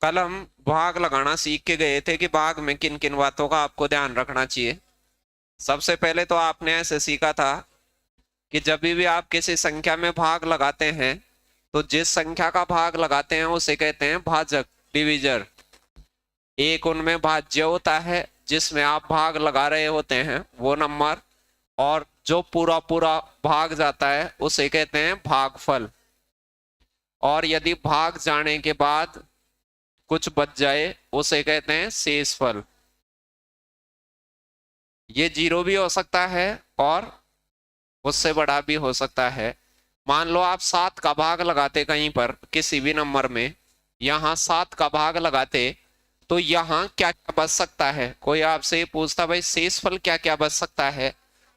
कल हम भाग लगाना सीख के गए थे कि भाग में किन किन बातों का आपको ध्यान रखना चाहिए। सबसे पहले तो आपने ऐसे सीखा था कि जब भी आप किसी संख्या में भाग लगाते हैं तो जिस संख्या का भाग लगाते हैं उसे कहते हैं भाजक, डिविजर। एक उनमें भाज्य होता है जिसमें आप भाग लगा रहे होते हैं वो नंबर, और जो पूरा पूरा भाग जाता है उसे कहते हैं भागफल। और यदि भाग जाने के बाद कुछ बच जाए उसे कहते हैं शेषफल। ये जीरो भी हो सकता है और उससे बड़ा भी हो सकता है। मान लो आप 7 का भाग लगाते कहीं पर किसी भी नंबर में, यहाँ 7 का भाग लगाते तो यहाँ क्या क्या बच सकता है। कोई आपसे पूछता भाई शेषफल क्या क्या बच सकता है,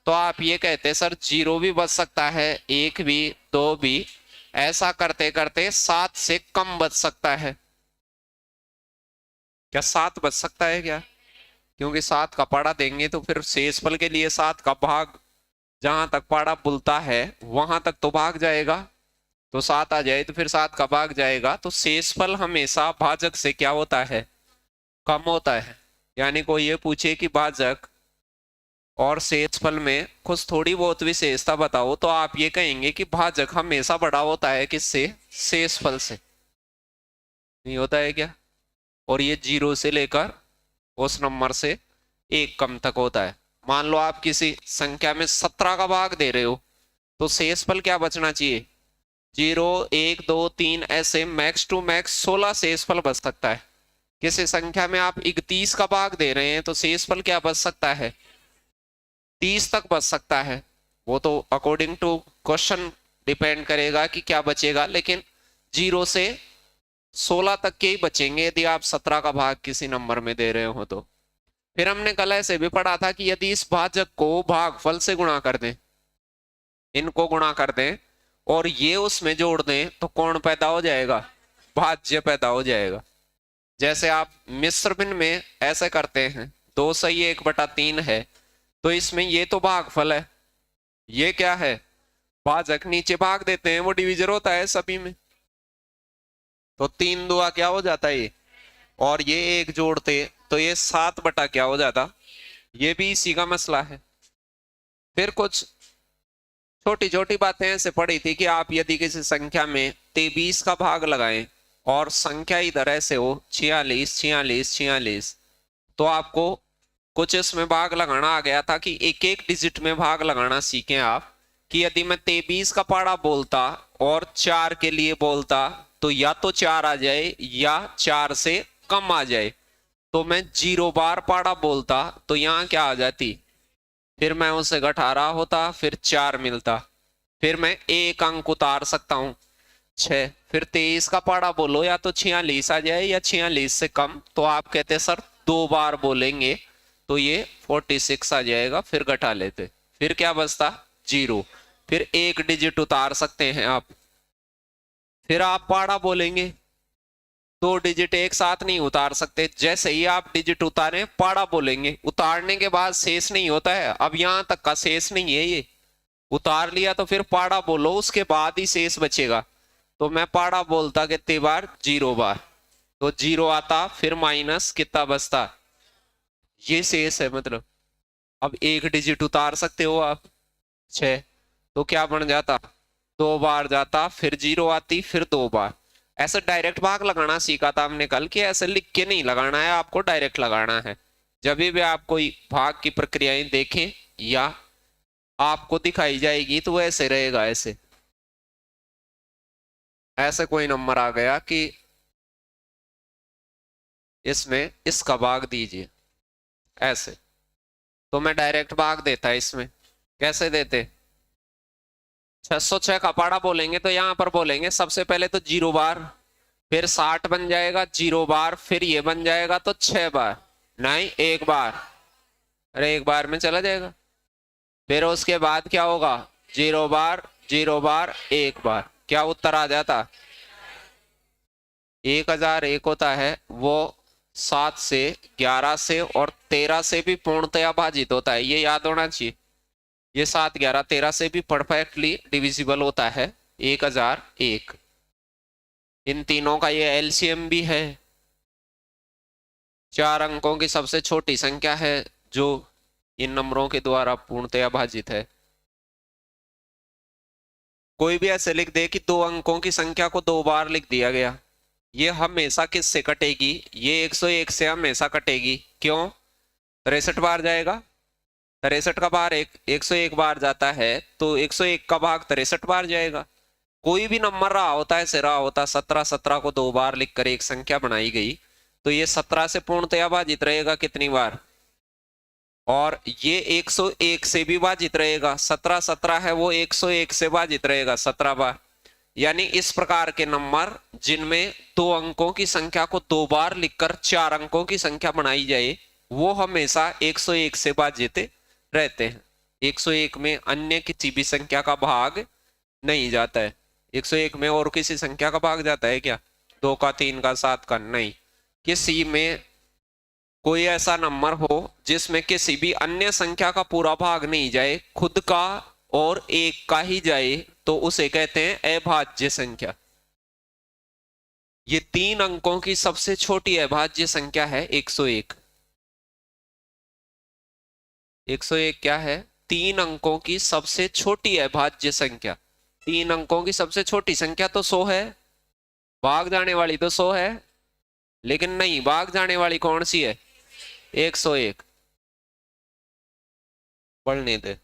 तो आप ये कहते सर जीरो भी बच सकता है, एक भी, दो भी। ऐसा करते करते 7 से कम बच सकता है। क्या 7 बच सकता है क्या? क्योंकि 7 का पाड़ा देंगे तो फिर शेषफल के लिए 7 का भाग जहां तक पाड़ा बुलता है वहां तक तो भाग जाएगा, तो 7 आ जाए तो फिर 7 का भाग जाएगा। तो शेषफल हमेशा भाजक से क्या होता है? कम होता है। यानी कोई ये पूछे कि भाजक और शेषफल में कुछ थोड़ी बहुत विशेषता बताओ, तो आप ये कहेंगे कि भाजक हमेशा बड़ा होता है किससे? शेषफल से। नहीं होता है क्या? और ये जीरो से लेकर उस नंबर से एक कम तक होता है। मान लो आप किसी संख्या में 17 का भाग दे रहे हो तो शेषफल क्या बचना चाहिए? जीरो, एक, दो, तीन, ऐसे मैक्स टू मैक्स 16 शेषफल बच सकता है। किसी संख्या में आप 31 का भाग दे रहे हैं तो शेषफल क्या बच सकता है? 30 तक बच सकता है। वो तो अकॉर्डिंग टू क्वेश्चन डिपेंड करेगा कि क्या बचेगा, लेकिन जीरो से 16 तक के ही बचेंगे यदि आप 17 का भाग किसी नंबर में दे रहे हो तो। फिर हमने कल ऐसे भी पढ़ा था कि यदि इस भाजक को भागफल से गुणा कर दें, इनको गुणा कर दें और ये उसमें जोड़ दें तो कौन पैदा हो जाएगा? भाज्य पैदा हो जाएगा। जैसे आप मिश्र भिन्न में ऐसे करते हैं, 2/1/3 है तो इसमें ये तो भागफल है, ये क्या है? भाजक। नीचे भाग देते हैं वो डिविजन होता है सभी में, तो 3 दुआ क्या हो जाता है ये, और ये एक जोड़ते तो ये 7 बटा क्या हो जाता? ये भी इसी का मसला है। फिर कुछ छोटी छोटी बातें ऐसे पड़ी थी कि आप यदि किसी संख्या में 23 का भाग लगाएं और संख्या इधर ऐसे हो 46 46 46, तो आपको कुछ इसमें भाग लगाना आ गया था कि एक एक डिजिट में भाग लगाना सीखें आप। कि यदि मैं 23 का पाड़ा बोलता और 4 के लिए बोलता तो या तो 4 आ जाए या 4 से कम आ जाए। तो मैं 0 बार पाड़ा बोलता तो यहाँ क्या आ जाती? फिर मैं उसे घटा रहा होता, फिर 4 मिलता, फिर मैं एक अंक उतार सकता हूं 6। फिर 23 का पाड़ा बोलो या तो 46 आ जाए या 46 से कम, तो आप कहते सर 2 बार बोलेंगे तो ये 46 आ जाएगा, फिर घटा लेते, फिर क्या बचता? 0। फिर एक डिजिट उतार सकते हैं आप। फिर आप पाड़ा बोलेंगे, 2 डिजिट एक साथ नहीं उतार सकते। जैसे ही आप डिजिट उतारे पाड़ा बोलेंगे, उतारने के बाद शेष नहीं होता है, अब यहां तक का शेष नहीं है, ये उतार लिया तो फिर पाड़ा बोलो उसके बाद ही शेष बचेगा। तो मैं पाड़ा बोलता कितनी बार? 0 बार, तो 0 आता, फिर माइनस कितना बचता? ये शेष है। मतलब अब एक डिजिट उतार सकते हो आप 6, तो क्या बन जाता? 2 बार जाता, फिर 0 आती, फिर 2 बार। ऐसे डायरेक्ट भाग लगाना सीखा था हमने कल, कि ऐसे लिख के नहीं लगाना है, आपको डायरेक्ट लगाना है। जब भी आप कोई भाग की प्रक्रियाएं देखें या आपको दिखाई जाएगी तो ऐसे रहेगा, ऐसे ऐसे कोई नंबर आ गया कि इसमें इसका भाग दीजिए ऐसे, तो मैं डायरेक्ट भाग देता इसमें। कैसे देते? 606 का पाड़ा बोलेंगे तो यहां पर बोलेंगे सबसे पहले तो 0 बार, फिर 60 बन जाएगा 0 बार, फिर ये बन जाएगा तो 6 बार, नहीं 1 बार, अरे 1 बार में चला जाएगा। फिर उसके बाद क्या होगा? 0 बार 0 बार 1 बार, क्या उत्तर आ जाता? 1001 होता है वो 7 से 11 से और 13 से भी पूर्णतया भाजित होता है, ये याद होना चाहिए। ये 7 11 13 से भी परफेक्टली डिविजिबल होता है 1001। इन तीनों का ये एलसीएम भी है, 4 अंकों की सबसे छोटी संख्या है जो इन नंबरों के द्वारा पूर्णतया भाजित है। कोई भी ऐसे लिख दे कि 2 अंकों की संख्या को 2 बार लिख दिया गया, ये हमेशा किससे कटेगी? ये 101 से हमेशा कटेगी। क्यों? 63 बार जाएगा। 63 का बार 101 बार जाता है, तो 101 का भाग 63 बार जाएगा। कोई भी नंबर रहा होता, ऐसे रहा होता 17, 17 को 2 बार लिखकर एक संख्या बनाई गई, तो ये 17 से पूर्णतया भाजित रहेगा कितनी बार? और ये 101 से भी भाजित रहेगा। 17 17 है, वो 101 से भाजित रहेगा 17 बार। यानी इस प्रकार के नंबर जिनमें 2 अंकों की संख्या को 2 बार लिखकर 4 अंकों की संख्या बनाई जाए, वो हमेशा 101 से भाजित रहते हैं। 101 में अन्य किसी भी संख्या का भाग नहीं जाता है। 101 में और किसी संख्या का भाग जाता है क्या? 2 का, 3 का, 7 का? नहीं। किसी में कोई ऐसा नंबर हो जिसमें किसी भी अन्य संख्या का पूरा भाग नहीं जाए, खुद का और एक का ही जाए, तो उसे कहते हैं अभाज्य संख्या। ये 3 अंकों की सबसे छोटी अभाज्य संख्या है 101। 101 क्या है? 3 अंकों की सबसे छोटी अभाज्य संख्या। 3 अंकों की सबसे छोटी संख्या तो 100 है, भाग जाने वाली तो 100 है, लेकिन नहीं, भाग जाने वाली कौन सी है? 101। पढ़ने दे।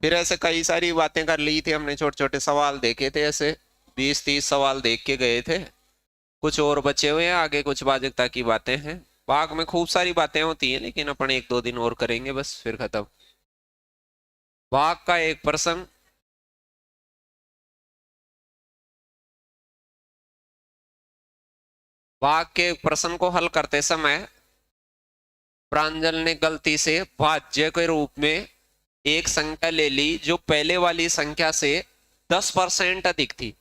फिर ऐसे कई सारी बातें कर ली थी हमने, छोटे छोटे सवाल देखे थे, ऐसे 20-30 सवाल देख के गए थे। कुछ और बचे हुए हैं, आगे कुछ भाजकता की बातें हैं। भाग में खूब सारी बातें होती हैं, लेकिन अपन 1-2 दिन और करेंगे, बस फिर खत्म। भाग का एक प्रश्न। भाग के प्रश्न को हल करते समय प्रांजल ने गलती से भाज्य के रूप में एक संख्या ले ली जो पहले वाली संख्या से 10% अधिक थी।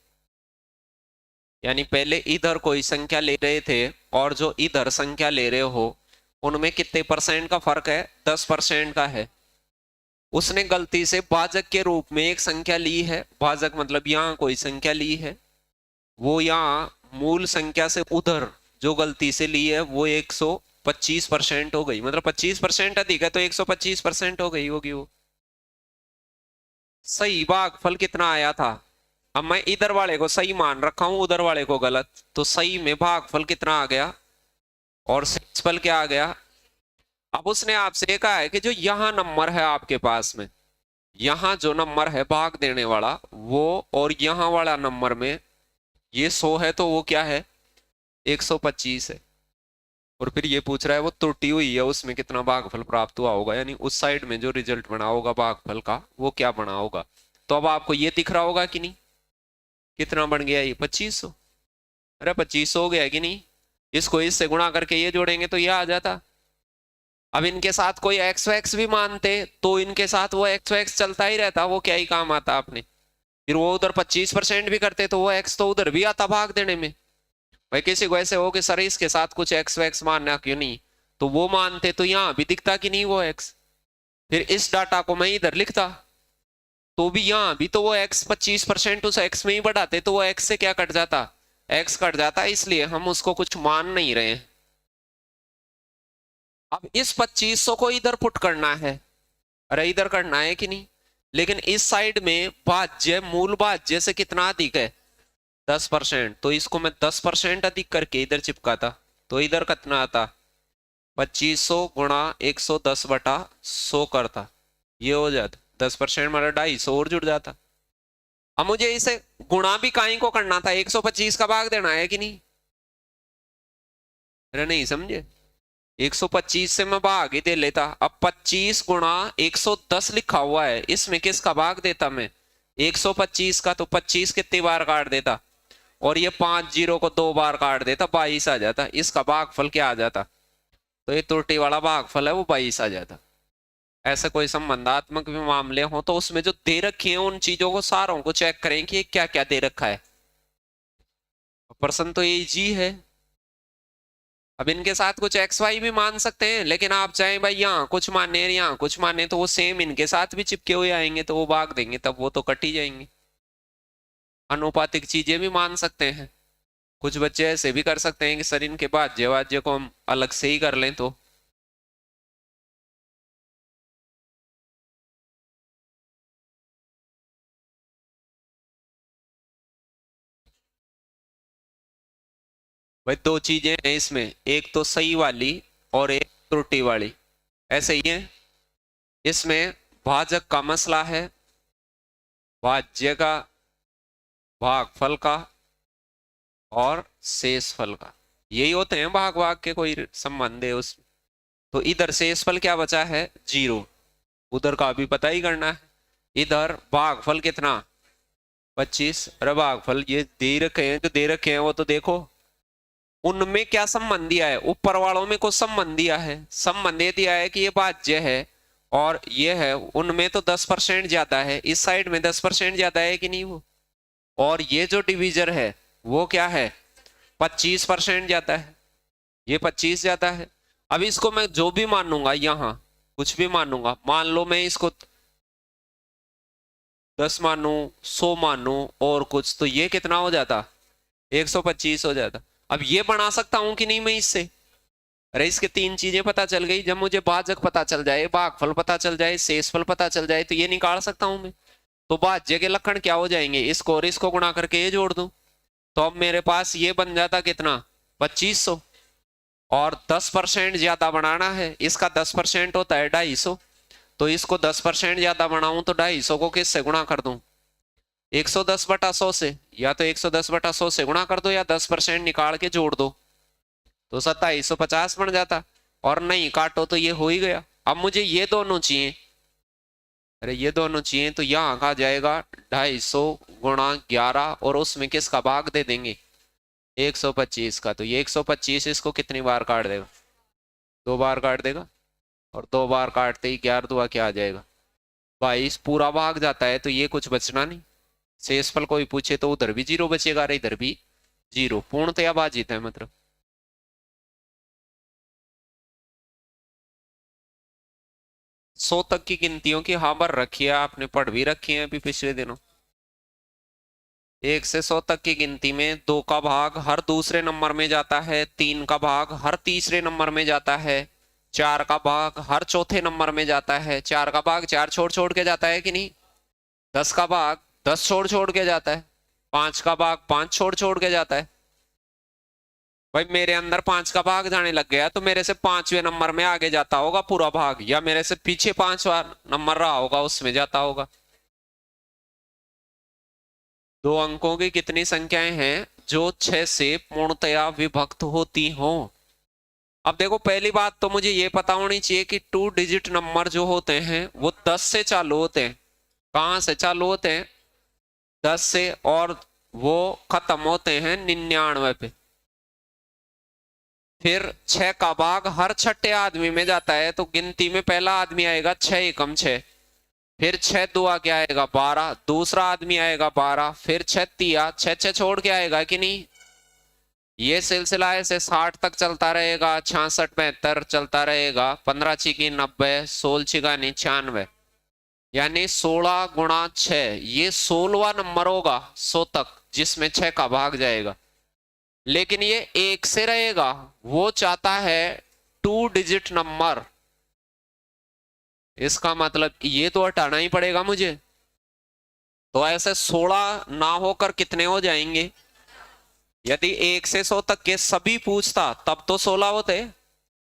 यानी पहले इधर कोई संख्या ले रहे थे और जो इधर संख्या ले रहे हो, उनमें कितने परसेंट का फर्क है? 10% का है। उसने गलती से भाजक के रूप में एक संख्या ली है। भाजक मतलब यहाँ कोई संख्या ली है, वो यहाँ मूल संख्या से उधर जो गलती से ली है वो 125% हो गई। मतलब 25% अधिक है तो 125% हो गई होगी वो। सही भागफल कितना आया था? अब मैं इधर वाले को सही मान रखा हूं, उधर वाले को गलत, तो सही में भागफल कितना आ गया और शेषफल क्या आ गया? अब उसने आपसे कहा है कि जो यहां नंबर है आपके पास में, यहां जो नंबर है भाग देने वाला वो, और यहां वाला नंबर में ये 100 है, तो वो क्या है? 125 है। और फिर ये पूछ रहा है वो त्रुटि हुई है, उसमें कितना भागफल प्राप्त हुआ होगा, यानी उस साइड में जो रिजल्ट बना होगा भागफल का वो क्या बना होगा। तो अब आपको ये दिख रहा होगा कि नहीं? कितना बन गया ये? 2500। अरे 2500 हो गया कि नहीं? इसको इससे गुणा करके ये जोड़ेंगे तो ये आ जाता। अब इनके साथ कोई एक्स वैक्स भी मानते तो इनके साथ वो एक्स वैक्स चलता ही रहता, वो क्या ही काम आता आपने। फिर वो उधर 25% भी करते तो वो एक्स तो उधर भी आता भाग देने में। भाई किसी को ऐसे हो कि सर इसके साथ कुछ एक्स वैक्स मानना क्यों नहीं, तो वो मानते तो यहाँ भी दिखता कि नहीं वो एक्स। फिर इस डाटा को मैं इधर लिखता तो भी यहाँ भी तो वो एक्स 25% उस एक्स में ही बढ़ाते, तो वो एक्स से क्या कट जाता? एक्स कट जाता, इसलिए हम उसको कुछ मान नहीं रहे हैं। अब इस 2500 को इधर पुट करना है, अरे इधर करना है कि नहीं, लेकिन इस साइड में भाज्य मूल भाज्य से कितना अधिक है? 10%। तो इसको मैं 10% अधिक करके इधर चिपकाता तो इधर कितना आता? 2500 गुणा 110/100 करता, ये हो जाता 10%, मतलब 250 और जुड़ जाता। अब मुझे इसे गुणा भी काई को करना था, 125 का भाग देना है कि नहीं? अरे नहीं समझे, 125 से मैं भाग ही दे लेता। अब 25 गुणा 110 लिखा हुआ है, इसमें किसका भाग देता मैं? 125 का। तो 25 कितनी बार काट देता, और ये 5 जीरो को 2 बार काट देता, 22 आ जाता। इसका भागफल क्या आ जाता? तो ये त्रुटि वाला भागफल है वो 22 आ जाता। ऐसे कोई संबंधात्मक भी मामले हो तो उसमें जो दे रखी है उन चीजों को सारों को चेक करें कि क्या क्या दे रखा है। प्रश्न तो ये जी है। अब इनके साथ कुछ एक्स वाई भी मान सकते हैं, लेकिन आप चाहें भाई यहाँ कुछ माने यहाँ कुछ माने तो वो सेम इनके साथ भी चिपके हुए आएंगे, तो वो भाग देंगे, तब वो तो कट ही जाएंगे। अनुपातिक चीजें भी मान सकते हैं। कुछ बच्चे ऐसे भी कर सकते हैं कि सर इनके भाज्य वाज्य को हम अलग से ही कर लें, तो भाई दो चीजें हैं इसमें, एक तो सही वाली और एक त्रुटि वाली, ऐसे ही है। इसमें भाजक का मसला है, भाज्य का, भागफल का और शेषफल का, यही होते हैं भाग भाग के, कोई संबंध है उस। तो इधर शेषफल क्या बचा है, 0, उधर का भी पता ही करना है। इधर भागफल कितना, 25। अरे भागफल ये दे रखे हैं, जो दे रखे हैं वो तो देखो, उनमें क्या संबंध दिया है, ऊपर वालों में कुछ संबंध दिया है, संबंध ये दिया है कि ये भाज्य है और ये है, उनमें तो 10% ज्यादा है, इस साइड में 10% ज्यादा है कि नहीं वो, और ये जो डिविजर है वो क्या है, 25% ज्यादा है, ये 25 ज्यादा है। अब इसको मैं जो भी मानूंगा, यहां कुछ भी मानूंगा, मान लो मैं इसको 10 मानू, 100 मानू और कुछ, तो ये कितना हो जाता, 125 हो जाता। अब ये बना सकता हूं कि नहीं मैं इससे, अरे इसके तीन चीजें पता चल गई, जब मुझे भाजक पता चल जाए, भागफल पता चल जाए, शेषफल पता चल जाए, तो ये निकाल सकता हूं मैं। तो भाज्य के लक्षण क्या हो जाएंगे, इसको और इसको गुणा करके ये जोड़ दूं, तो अब मेरे पास ये बन जाता कितना, 2500, और 10% ज्यादा बनाना है, इसका 10% होता है 250, तो इसको 10% ज्यादा बनाऊं तो 250 को किससे गुणा कर दूं, 110/100 से, या तो 110/100 से गुणा कर दो या 10% निकाल के जोड़ दो, तो 2750 बन जाता। और नहीं काटो तो ये हो ही गया। अब मुझे ये दोनों चाहिए, अरे ये दोनों चाहिए, तो यहाँ का जाएगा 250 गुणा 11, और उसमें किसका भाग दे देंगे, 125 का, तो ये 125 इसको कितनी बार काट देगा, 2 बार काट देगा, और 2 बार काटते ही 11 दुआ क्या आ जाएगा, 22, पूरा भाग जाता है, तो ये कुछ बचना नहीं। शेषफल कोई पूछे तो उधर भी 0 बचेगा, और इधर भी 0, पूर्णतया बाजित है मतलब। 100 तक की गिनतियों की हाँ भर रखी है आपने, पढ़ भी रखी है अभी पिछले दिनों। 1 से 100 तक की गिनती में 2 का भाग हर दूसरे नंबर में जाता है, 3 का भाग हर तीसरे नंबर में जाता है, 4 का भाग हर चौथे नंबर में जाता है, 4 का भाग 4 छोड़ छोड़ के जाता है कि नहीं, 10 का भाग 10 छोड़ छोड़ के जाता है, 5 का भाग 5 छोड़ छोड़ के जाता है। भाई मेरे अंदर 5 का भाग जाने लग गया, तो मेरे से 5वें नंबर में आगे जाता होगा पूरा भाग, या मेरे से पीछे 5वां नंबर रहा होगा उसमें जाता होगा। 2 अंकों की कितनी संख्याएं हैं जो 6 से पूर्णतया विभक्त होती हो। अब देखो पहली बात तो मुझे ये पता होनी चाहिए कि 2 डिजिट नंबर जो होते हैं वो 10 से चालू होते हैं, कहां से चालू होते हैं, 10 से, और वो खत्म होते हैं 99 पे। फिर 6 का भाग हर छठे आदमी में जाता है, तो गिनती में पहला आदमी आएगा 6 एकम 6, फिर 6 दुआ क्या आएगा 12, दूसरा आदमी आएगा 12, फिर 6 तिया 6 6 छोड़ के आएगा कि नहीं। ये सिलसिला ऐसे 60 तक चलता रहेगा, 66 72 चलता रहेगा, 15 छिकी 90, 16 छिका 96, यानी 16 गुणा 6, ये 16वां नंबर होगा 100 तक जिसमें 6 का भाग जाएगा। लेकिन ये 1 से रहेगा, वो चाहता है 2 डिजिट नंबर, इसका मतलब ये तो हटाना ही पड़ेगा मुझे। तो ऐसे 16 ना होकर कितने हो जाएंगे, यदि 1 से 100 तक के सभी पूछता तब तो 16 होते,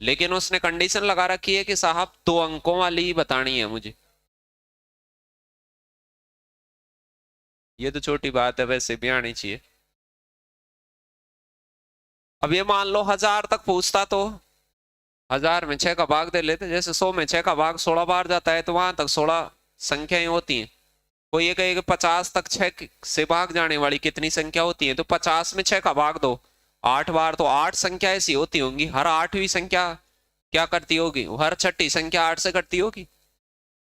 लेकिन उसने कंडीशन लगा रखी है कि साहब 2 अंकों वाली ही बतानी है मुझे। ये तो छोटी बात है, वैसे भी आनी चाहिए। अब ये मान लो 1000 तक पूछता, तो 1000 में 6 का भाग दे लेते, जैसे 100 में 6 का भाग 16 बार जाता है, तो वहां तक 16 संख्याएं होती हैं। कोई ये कहेगा 50 तक 6 से भाग जाने वाली कितनी संख्या होती है, तो 50 में 6 का भाग दो 8 बार, तो 8 संख्या ऐसी होती होंगी, हर 8वीं संख्या क्या करती होगी, हर छठी संख्या 8 से करती होगी।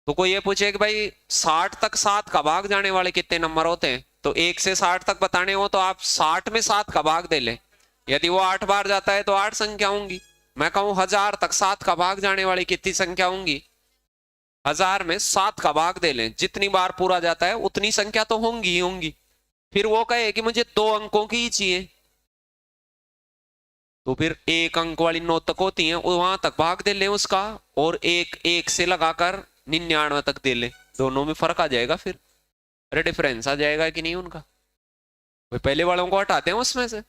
तो कोई ये पूछे कि भाई 60 तक 7 का भाग जाने वाले कितने नंबर होते हैं, तो 1 से 60 तक बताने हो तो आप 60 में 7 का भाग दे ले, यदि वो 8 बार जाता है तो 8 संख्या होंगी। मैं कहूं 1000 तक 7 का भाग जाने वाली कितनी संख्या होंगी, 1000 में 7 का भाग दे लें, जितनी बार पूरा जाता है उतनी संख्या तो होंगी ही होंगी। फिर वो कहे कि मुझे 2 अंकों की ही चाहिए, तो फिर एक अंक वाली 9 तक होती है वहां तक भाग दे ले उसका, और एक एक से लगाकर 99 तक दे ले, दोनों में फर्क आ जाएगा फिर। अरे डिफरेंस आ जाएगा कि नहीं उनका, भाई पहले वालों को हटाते हैं उसमें से।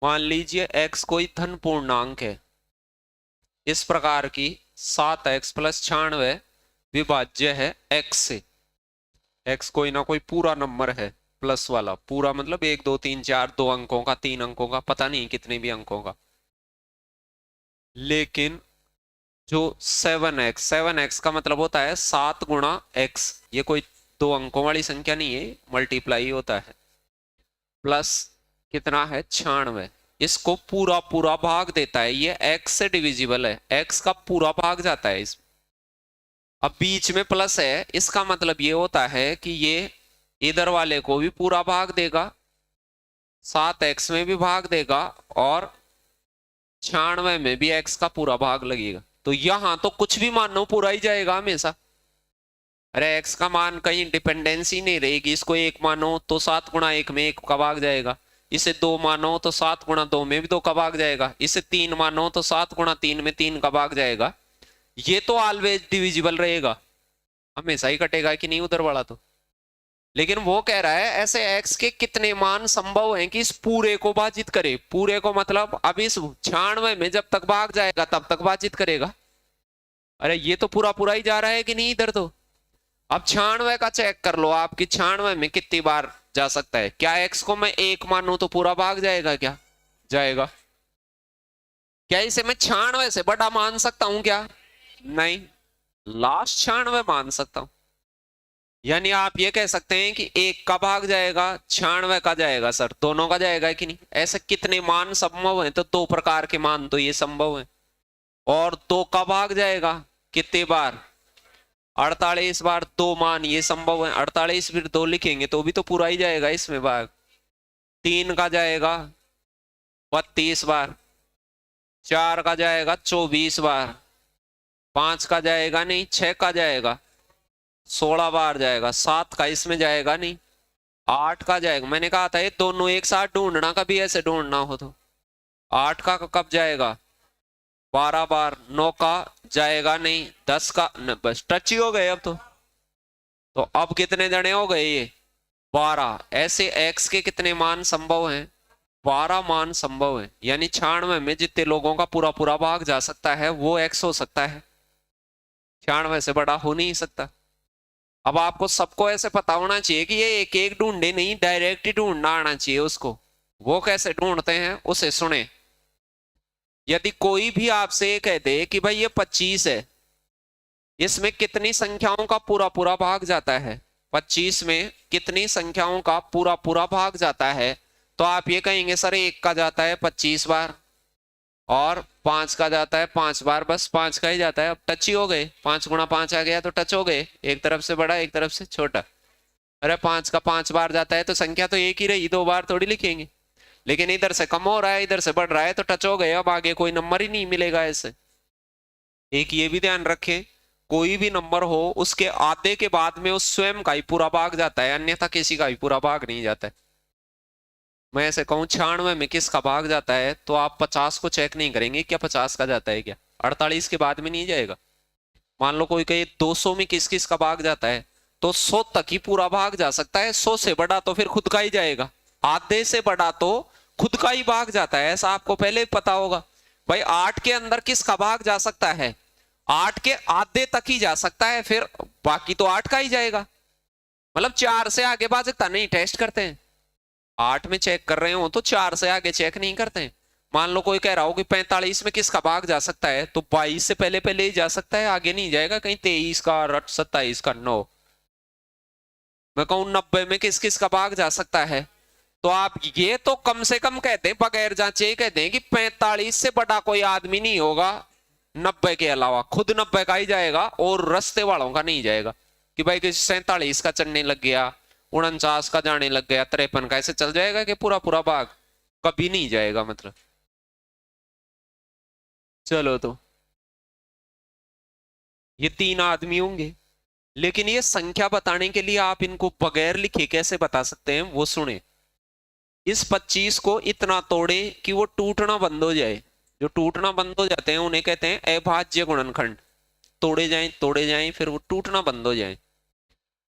मान लीजिए x कोई धन पूर्णांक है, इस प्रकार की 7x+96 विभाज्य है x से। x कोई ना कोई पूरा नंबर है, प्लस वाला पूरा मतलब 1 2 3 4 2 अंकों का 3 अंकों का पता नहीं कितने भी अंकों का। लेकिन जो 7x का मतलब होता है 7 गुणा x, ये कोई 2 अंकों वाली संख्या नहीं है, मल्टीप्लाई होता है। प्लस कितना है 96, इसको पूरा पूरा भाग देता है, ये x से डिविजिबल है, x का पूरा भाग जाता है इस। अब बीच में प्लस है, इसका मतलब ये होता है कि ये इधर वाले को भी पूरा भाग देगा, 7x में भी भाग देगा, और 96 में भी x का पूरा भाग लगेगा। तो यहां तो कुछ भी मानो पूरा ही जाएगा हमेशा। अरे x का मान कहीं डिपेंडेंसी नहीं रहेगी, इसको 1 मानो तो 7 गुणा 1 में 1 का भाग जाएगा, इसे 2 मानो तो 7 गुणा 2 में भी 2 का भाग जाएगा, इसे 3 मानो तो 7 गुणा 3 में 3 का भाग जाएगा। ये तो ऑलवेज डिविजिबल रहेगा, हमेशा ही कटेगा कि नहीं उधर वाला तो। लेकिन वो कह रहा है ऐसे x के कितने मान संभव हैं कि इस पूरे को भाजित करे, पूरे को मतलब अब इस 96 में जब तक भाग जाएगा तब तक भाजित करेगा। अरे ये तो पूरा पूरा ही जा रहा है कि नहीं इधर तो। अब 96 का चेक कर लो आपकी 96 में कितनी बार जा सकता है, क्या x को मैं 1 मानूं तो पूरा भाग जाएगा क्या, जाएगा। क्या इसे मैं 96 से बड़ा मान सकता हूं क्या, नहीं, लास्ट 96 मान सकता हूं। यानी आप ये कह सकते हैं कि 1 का भाग जाएगा 96 का जाएगा, सर दोनों का जाएगा कि नहीं। ऐसे कितने मान संभव हैं, तो 2 प्रकार के मान तो ये संभव है। और 2 का भाग जाएगा कितने बार, 48 बार 2 मान ये संभव है, 48 फिर 2 लिखेंगे तो भी तो पूरा ही जाएगा इसमें भाग। 3 का जाएगा 32 बार, 4 का जाएगा 24 बार, 5 का जाएगा नहीं, 6 का जाएगा 16 बार जाएगा, 7 का इसमें जाएगा नहीं, 8 का जाएगा। मैंने कहा था ये दोनों एक साथ ढूंढना, कभी ऐसे ढूंढना हो तो। 8 का कब जाएगा 12 बार, 9 का जाएगा नहीं, 10 का बस टच ही हो गए अब तो अब कितने जने हो गए ये 12। ऐसे x के कितने मान संभव हैं, 12 मान संभव है। यानी 96 में जितने लोगों का पूरा पूरा भाग जा सकता है वो x हो सकता है, 96 से बड़ा हो नहीं सकता। अब आपको सबको ऐसे पता होना चाहिए कि ये एक एक ढूंढे नहीं, डायरेक्ट ही ढूंढना आना चाहिए उसको। वो कैसे ढूंढते हैं उसे सुने। यदि कोई भी आपसे कह दे कि भाई ये 25 है, इसमें कितनी संख्याओं का पूरा पूरा भाग जाता है, 25 में कितनी संख्याओं का पूरा पूरा भाग जाता है, तो आप ये कहेंगे सर 1 का जाता है 25 बार, और 5 का जाता है 5 बार, बस 5 का ही जाता है। अब टच ही हो गए, 5 गुणा 5 आ गया तो टच हो गए, एक तरफ से बड़ा एक तरफ से छोटा। अरे 5 का 5 बार जाता है तो संख्या तो एक ही रही, 2 बार थोड़ी लिखेंगे। लेकिन इधर से कम हो रहा है इधर से बढ़ रहा है तो टच हो गए, अब आगे कोई नंबर ही नहीं मिलेगा ऐसे। एक ये भी ध्यान रखें, कोई भी नंबर हो उसके आधे के बाद में उस स्वयं का ही पूरा भाग जाता है, अन्यथा किसी का भी पूरा भाग नहीं जाता है। मैं ऐसे कहूं 96 में किसका भाग जाता है, तो आप 50 को चेक नहीं करेंगे क्या 50 का जाता है क्या, 48 के बाद में नहीं जाएगा। मान लो कोई कहे 200 में किस किस का भाग जाता है, तो 100 तक ही पूरा भाग जा सकता है, 100 से बड़ा तो फिर खुद का ही जाएगा, आधे से बड़ा तो खुद का ही भाग जाता है, ऐसा आपको पहले ही पता होगा। भाई 8 के अंदर किसका भाग जा सकता है, 8 के आधे तक ही जा सकता है, फिर बाकी तो 8 का ही जाएगा। मतलब 4 से आगे भाग सकता नहीं, टेस्ट करते हैं 8 में चेक कर रहे हो तो 4 से आगे चेक नहीं करते हैं। मान लो कोई कह रहा हो कि 45 में किसका भाग जा सकता है, तो 22 से पहले पहले ही जा सकता है, आगे नहीं जाएगा, कहीं 23 का 27 का 9। मैं कहूं 90 में किस किस का भाग जा सकता है, तो आप ये तो कम से कम कहते हैं बगैर जांचे ही कहते हैं कि 45 से बड़ा कोई आदमी नहीं होगा 90 के अलावा, खुद 90 का ही जाएगा और रास्ते वालों का नहीं जाएगा। कि भाई किसी 47 का चढ़ने लग गया, 49 का जाने लग गया, 53 का, ऐसे चल जाएगा कि पूरा पूरा भाग कभी नहीं जाएगा मतलब। चलो तो ये 3 आदमी होंगे, लेकिन ये संख्या बताने के लिए आप इनको बगैर लिखे कैसे बता सकते हैं, वो सुने। इस 25 को इतना तोड़े कि वो टूटना बंद हो जाए। जो टूटना बंद हो जाते हैं उन्हें कहते हैं अभाज्य गुणनखंड। तोड़े जाएं फिर वो टूटना बंद हो जाए।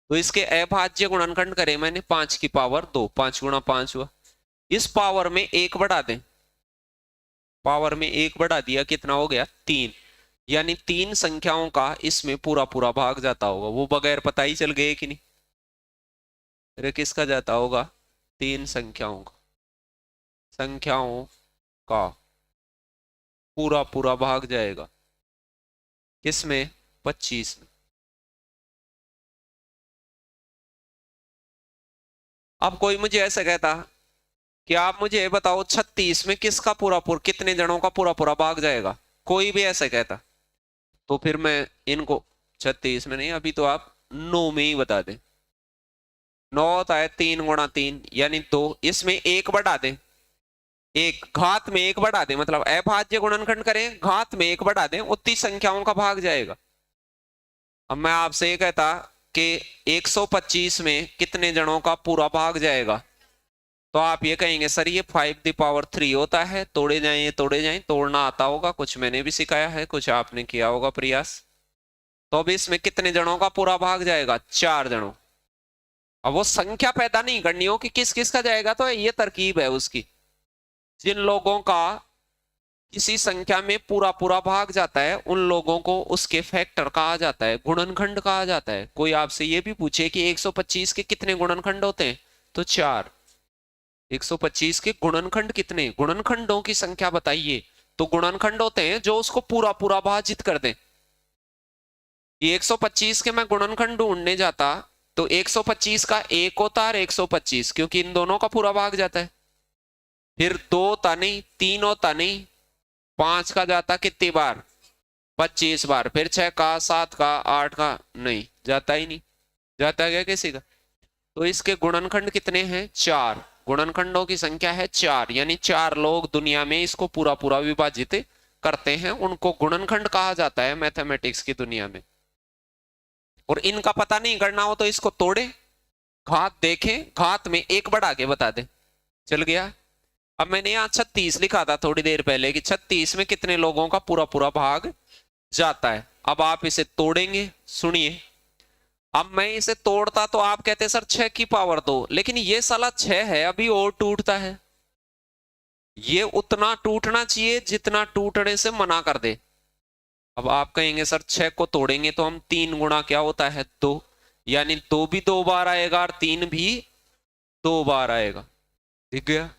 तो इसके अभाज्य गुणनखंड करे मैंने 5 की पावर 2, 5 गुणा 5 हुआ। इस पावर में एक बढ़ा दें, पावर में एक बढ़ा दिया, कितना हो गया 3। यानी 3 संख्याओं का इसमें पूरा पूरा भाग जाता होगा। वो बगैर पता ही चल गए कि नहीं। अरे किसका जाता होगा, 3 संख्याओं का पूरा पूरा भाग जाएगा। किसमें, 25 में। अब कोई मुझे ऐसा कहता कि आप मुझे बताओ 36 में किसका पूरा पूरा, कितने जनों का पूरा पूरा भाग जाएगा, कोई भी ऐसा कहता, तो फिर मैं इनको 36 में नहीं, अभी तो आप 9 में ही बता दें। 9 होता है 3 गुणा 3 यानी 2, इसमें एक बढ़ा दें, एक घात में एक बढ़ा दें, मतलब अभाज्य गुणनखंड करें घात में एक बढ़ा दें, उतनी संख्याओं का भाग जाएगा। अब मैं आपसे ये कहता कि 125 में कितने जनों का पूरा भाग जाएगा, तो आप ये कहेंगे सर ये 5 की पावर 3 होता है, तोड़े जाएं तोड़े जाएं। तोड़ना आता होगा, कुछ मैंने भी सिखाया है, कुछ आपने किया होगा प्रयास। तो अब इसमें कितने जनों का पूरा भाग जाएगा, 4 जनों। अब वो संख्या पैदा नहीं करनी हो कि किस किस का जाएगा, तो ये तरकीब है उसकी। जिन लोगों का किसी संख्या में पूरा पूरा भाग जाता है उन लोगों को उसके फैक्टर कहा जाता है, गुणनखंड कहा जाता है। कोई आपसे ये भी पूछे कि 125 के कितने गुणनखंड होते हैं, तो 4। 125 के गुणनखंड कितने, गुणनखंडों की संख्या बताइए, तो गुणनखंड होते हैं जो उसको पूरा पूरा भाजित कर दें। ये 125 के मैं गुणनखंड ढूंढने जाता तो 125 का 1 होता और 125, क्योंकि इन दोनों का पूरा भाग जाता है। फिर 2 होता नहीं, 3 होता नहीं, 5 का जाता कितनी बार, 25 बार। फिर 6 का, 7 का, 8 का, नहीं जाता ही नहीं। जाता गया किसी का। तो इसके गुणनखंड कितने हैं, 4। गुणनखंडों की संख्या है 4, यानी 4 लोग दुनिया में इसको पूरा पूरा विभाजित करते हैं, उनको गुणनखंड कहा जाता है मैथमेटिक्स की दुनिया में। और इनका पता नहीं करना हो तो इसको तोड़े, घात देखें, घात में एक बढ़ा के बता दे, चल गया। अब मैंने यहाँ 36 लिखा था थोड़ी देर पहले कि 36 में कितने लोगों का पूरा पूरा भाग जाता है। अब आप इसे तोड़ेंगे, सुनिए। अब मैं इसे तोड़ता तो आप कहते सर 6 की पावर 2, लेकिन ये साला 6 है, अभी और टूटता है। ये उतना टूटना चाहिए जितना टूटने से मना कर दे। अब आप कहेंगे सर 6 को तोड़ेंगे तो हम 3 गुणा क्या होता है 2, यानी 2 भी 2 बार आएगा और 3 भी 2 बार आएगा, ठीक गया।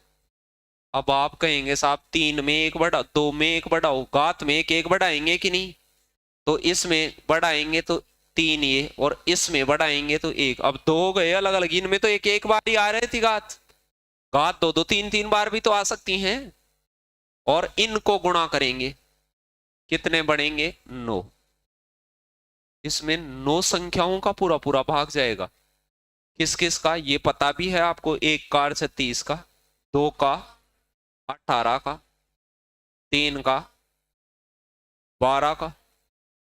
अब आप कहेंगे साहब 3 में एक बढ़ा, 2 में एक बढ़ाओ, घात में एक बढ़ाएंगे कि नहीं, तो इसमें बढ़ाएंगे तो 3 ये, और इसमें बढ़ाएंगे तो 1। अब 2 हो गए अलग अलग, इनमें तो एक एक बार ही आ रही थी घात। घात 2 2 3 3 बार भी तो आ सकती हैं। और इनको गुणा करेंगे, कितने बढ़ेंगे, 9। इसमें 9 संख्याओं का पूरा पूरा भाग जाएगा। किस किस का ये पता भी है आपको, 1 का 36 का, 2 का 18 का, 3 का 12 का,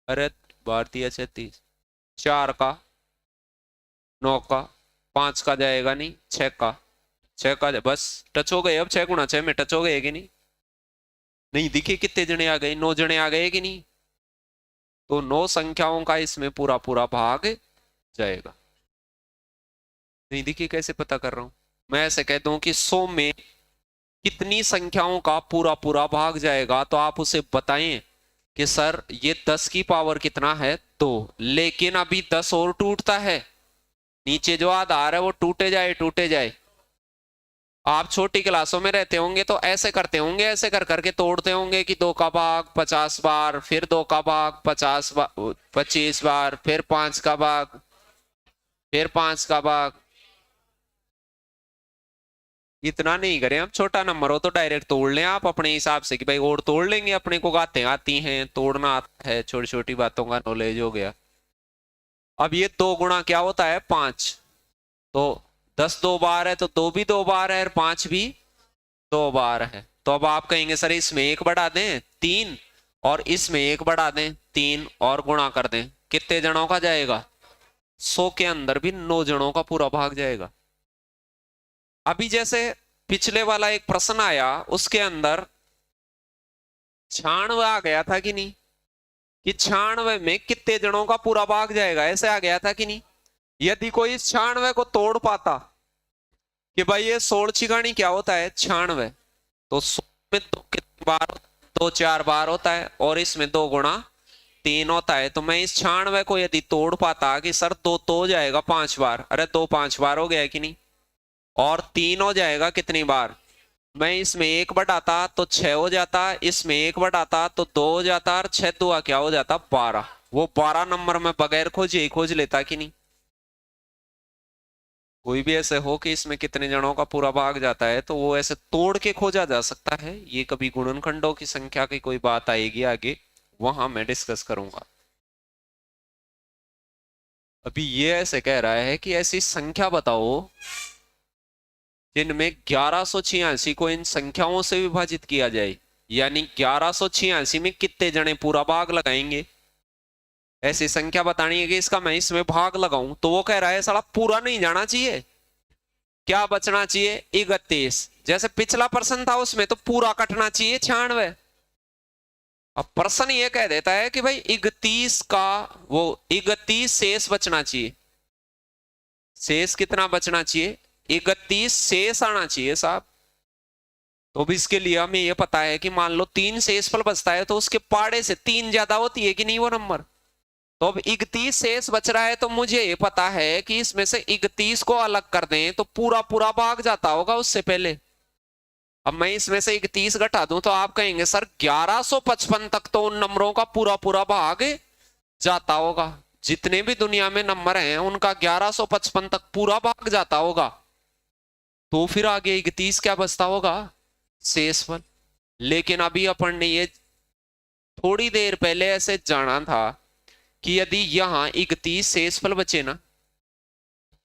अरे 12 36, 4 का 9 का, 5 का जाएगा नहीं, 6 का, 6 का बस टच हो गए। अब 6 गुणा 6 में टच हो गए कि नहीं, नहीं दिखे कितने जने आ गए, 9 जने आ गए कि नहीं। तो 9 संख्याओं का इसमें पूरा पूरा भाग जाएगा। नहीं दिखे, कैसे पता कर रहा हूं मैं, ऐसे कहता हूं कि 100 में कितनी संख्याओं का पूरा पूरा भाग जाएगा, तो आप उसे बताएं कि सर ये 10 की पावर कितना है 2, लेकिन अभी 10 और टूटता है, नीचे जो आधार है वो टूटे जाए टूटे जाए। आप छोटी क्लासों में रहते होंगे तो ऐसे करते होंगे, ऐसे कर करके तोड़ते होंगे कि 2 का भाग 50 बार, फिर 2 का भाग 50 बार 25 बार, फिर 5 का भाग, फिर 5 का भाग। इतना नहीं करें, अब छोटा नंबर हो तो डायरेक्ट तोड़ लें आप अपने हिसाब से कि भाई और तोड़ लेंगे, अपने को गाते आती हैं, तोड़ना आता है, छोटी छोटी बातों का नॉलेज हो गया। अब ये 2 गुणा क्या होता है 5, तो 10 2 बार है तो 2 भी 2 बार है और 5 भी 2 बार है। तो अब आप कहेंगे सर इसमें एक बढ़ा दें 3, और इसमें एक बढ़ा दें 3 और गुणा कर दें, कितने जनों का जाएगा 100 के अंदर भी 9 जनों का पूरा भाग जाएगा। अभी जैसे पिछले वाला एक प्रश्न आया, उसके अंदर 96 आ गया था कि नहीं, कि 96 में कितने जनों का पूरा भाग जाएगा, ऐसे आ गया था कि नहीं। यदि कोई इस 96 को तोड़ पाता कि भाई ये 16 छिगानी क्या होता है 96, तो 100 में 2 कितनी बार, 2 4 बार होता है, और इसमें 2 गुणा 3 होता है। तो मैं इस 96 को यदि तोड़ पाता कि सर 2 तो हो जाएगा 5 बार, अरे 2 5 बार हो गया कि नहीं, और 3 हो जाएगा कितनी बार, मैं इसमें 1 बढ़ाता तो 6 हो जाता, इसमें 1 बढ़ाता तो 2 हो जाता, और 6 दुआ क्या हो जाता 12। वो 12 नंबर में बगैर खोजे ही खोज लेता कि नहीं। कोई भी ऐसे हो कि इसमें कितने जनों का पूरा भाग जाता है, तो वो ऐसे तोड़ के खोजा जा सकता है। ये कभी गुणनखंडों की संख्या की कोई बात आएगी आगे, वहां मैं डिस्कस करूंगा। अभी ये ऐसे कह रहा है कि ऐसी संख्या बताओ जिनमें 1186 को इन संख्याओं से विभाजित किया जाए, यानी 1186 में कितने जने पूरा भाग लगाएंगे। ऐसी संख्या बतानी है कि इसका मैं इसमें भाग लगाऊं, तो वो कह रहा है साला पूरा नहीं जाना चाहिए, क्या बचना चाहिए 31। जैसे पिछला प्रश्न था उसमें तो पूरा कटना चाहिए 96। अब प्रश्न ये कह देता है कि भाई 31 का वो 31 शेष बचना चाहिए। शेष कितना बचना चाहिए, 31 शेष आना चाहिए साहब। तो भी इसके लिए हमें ये पता है कि मान लो 3 शेषफल बचता है तो उसके पाड़े से 3 ज्यादा होती है कि नहीं वो नंबर। तो अब 31 शेष बच रहा है, तो मुझे ये पता है कि इसमें से 31 को अलग कर दें तो पूरा पूरा भाग जाता होगा उससे पहले। अब मैं इसमें से 31 घटा दूं तो आप कहेंगे सर 1155 तक तो उन नंबरों का पूरा पूरा भाग जाता होगा। जितने भी दुनिया में नंबर हैं उनका 1155 तक पूरा भाग जाता होगा, तो फिर आगे 31 क्या बचता होगा शेषफल। लेकिन अभी अपन ने ये थोड़ी देर पहले ऐसे जाना था कि यदि यहां 31 शेषफल बचे ना,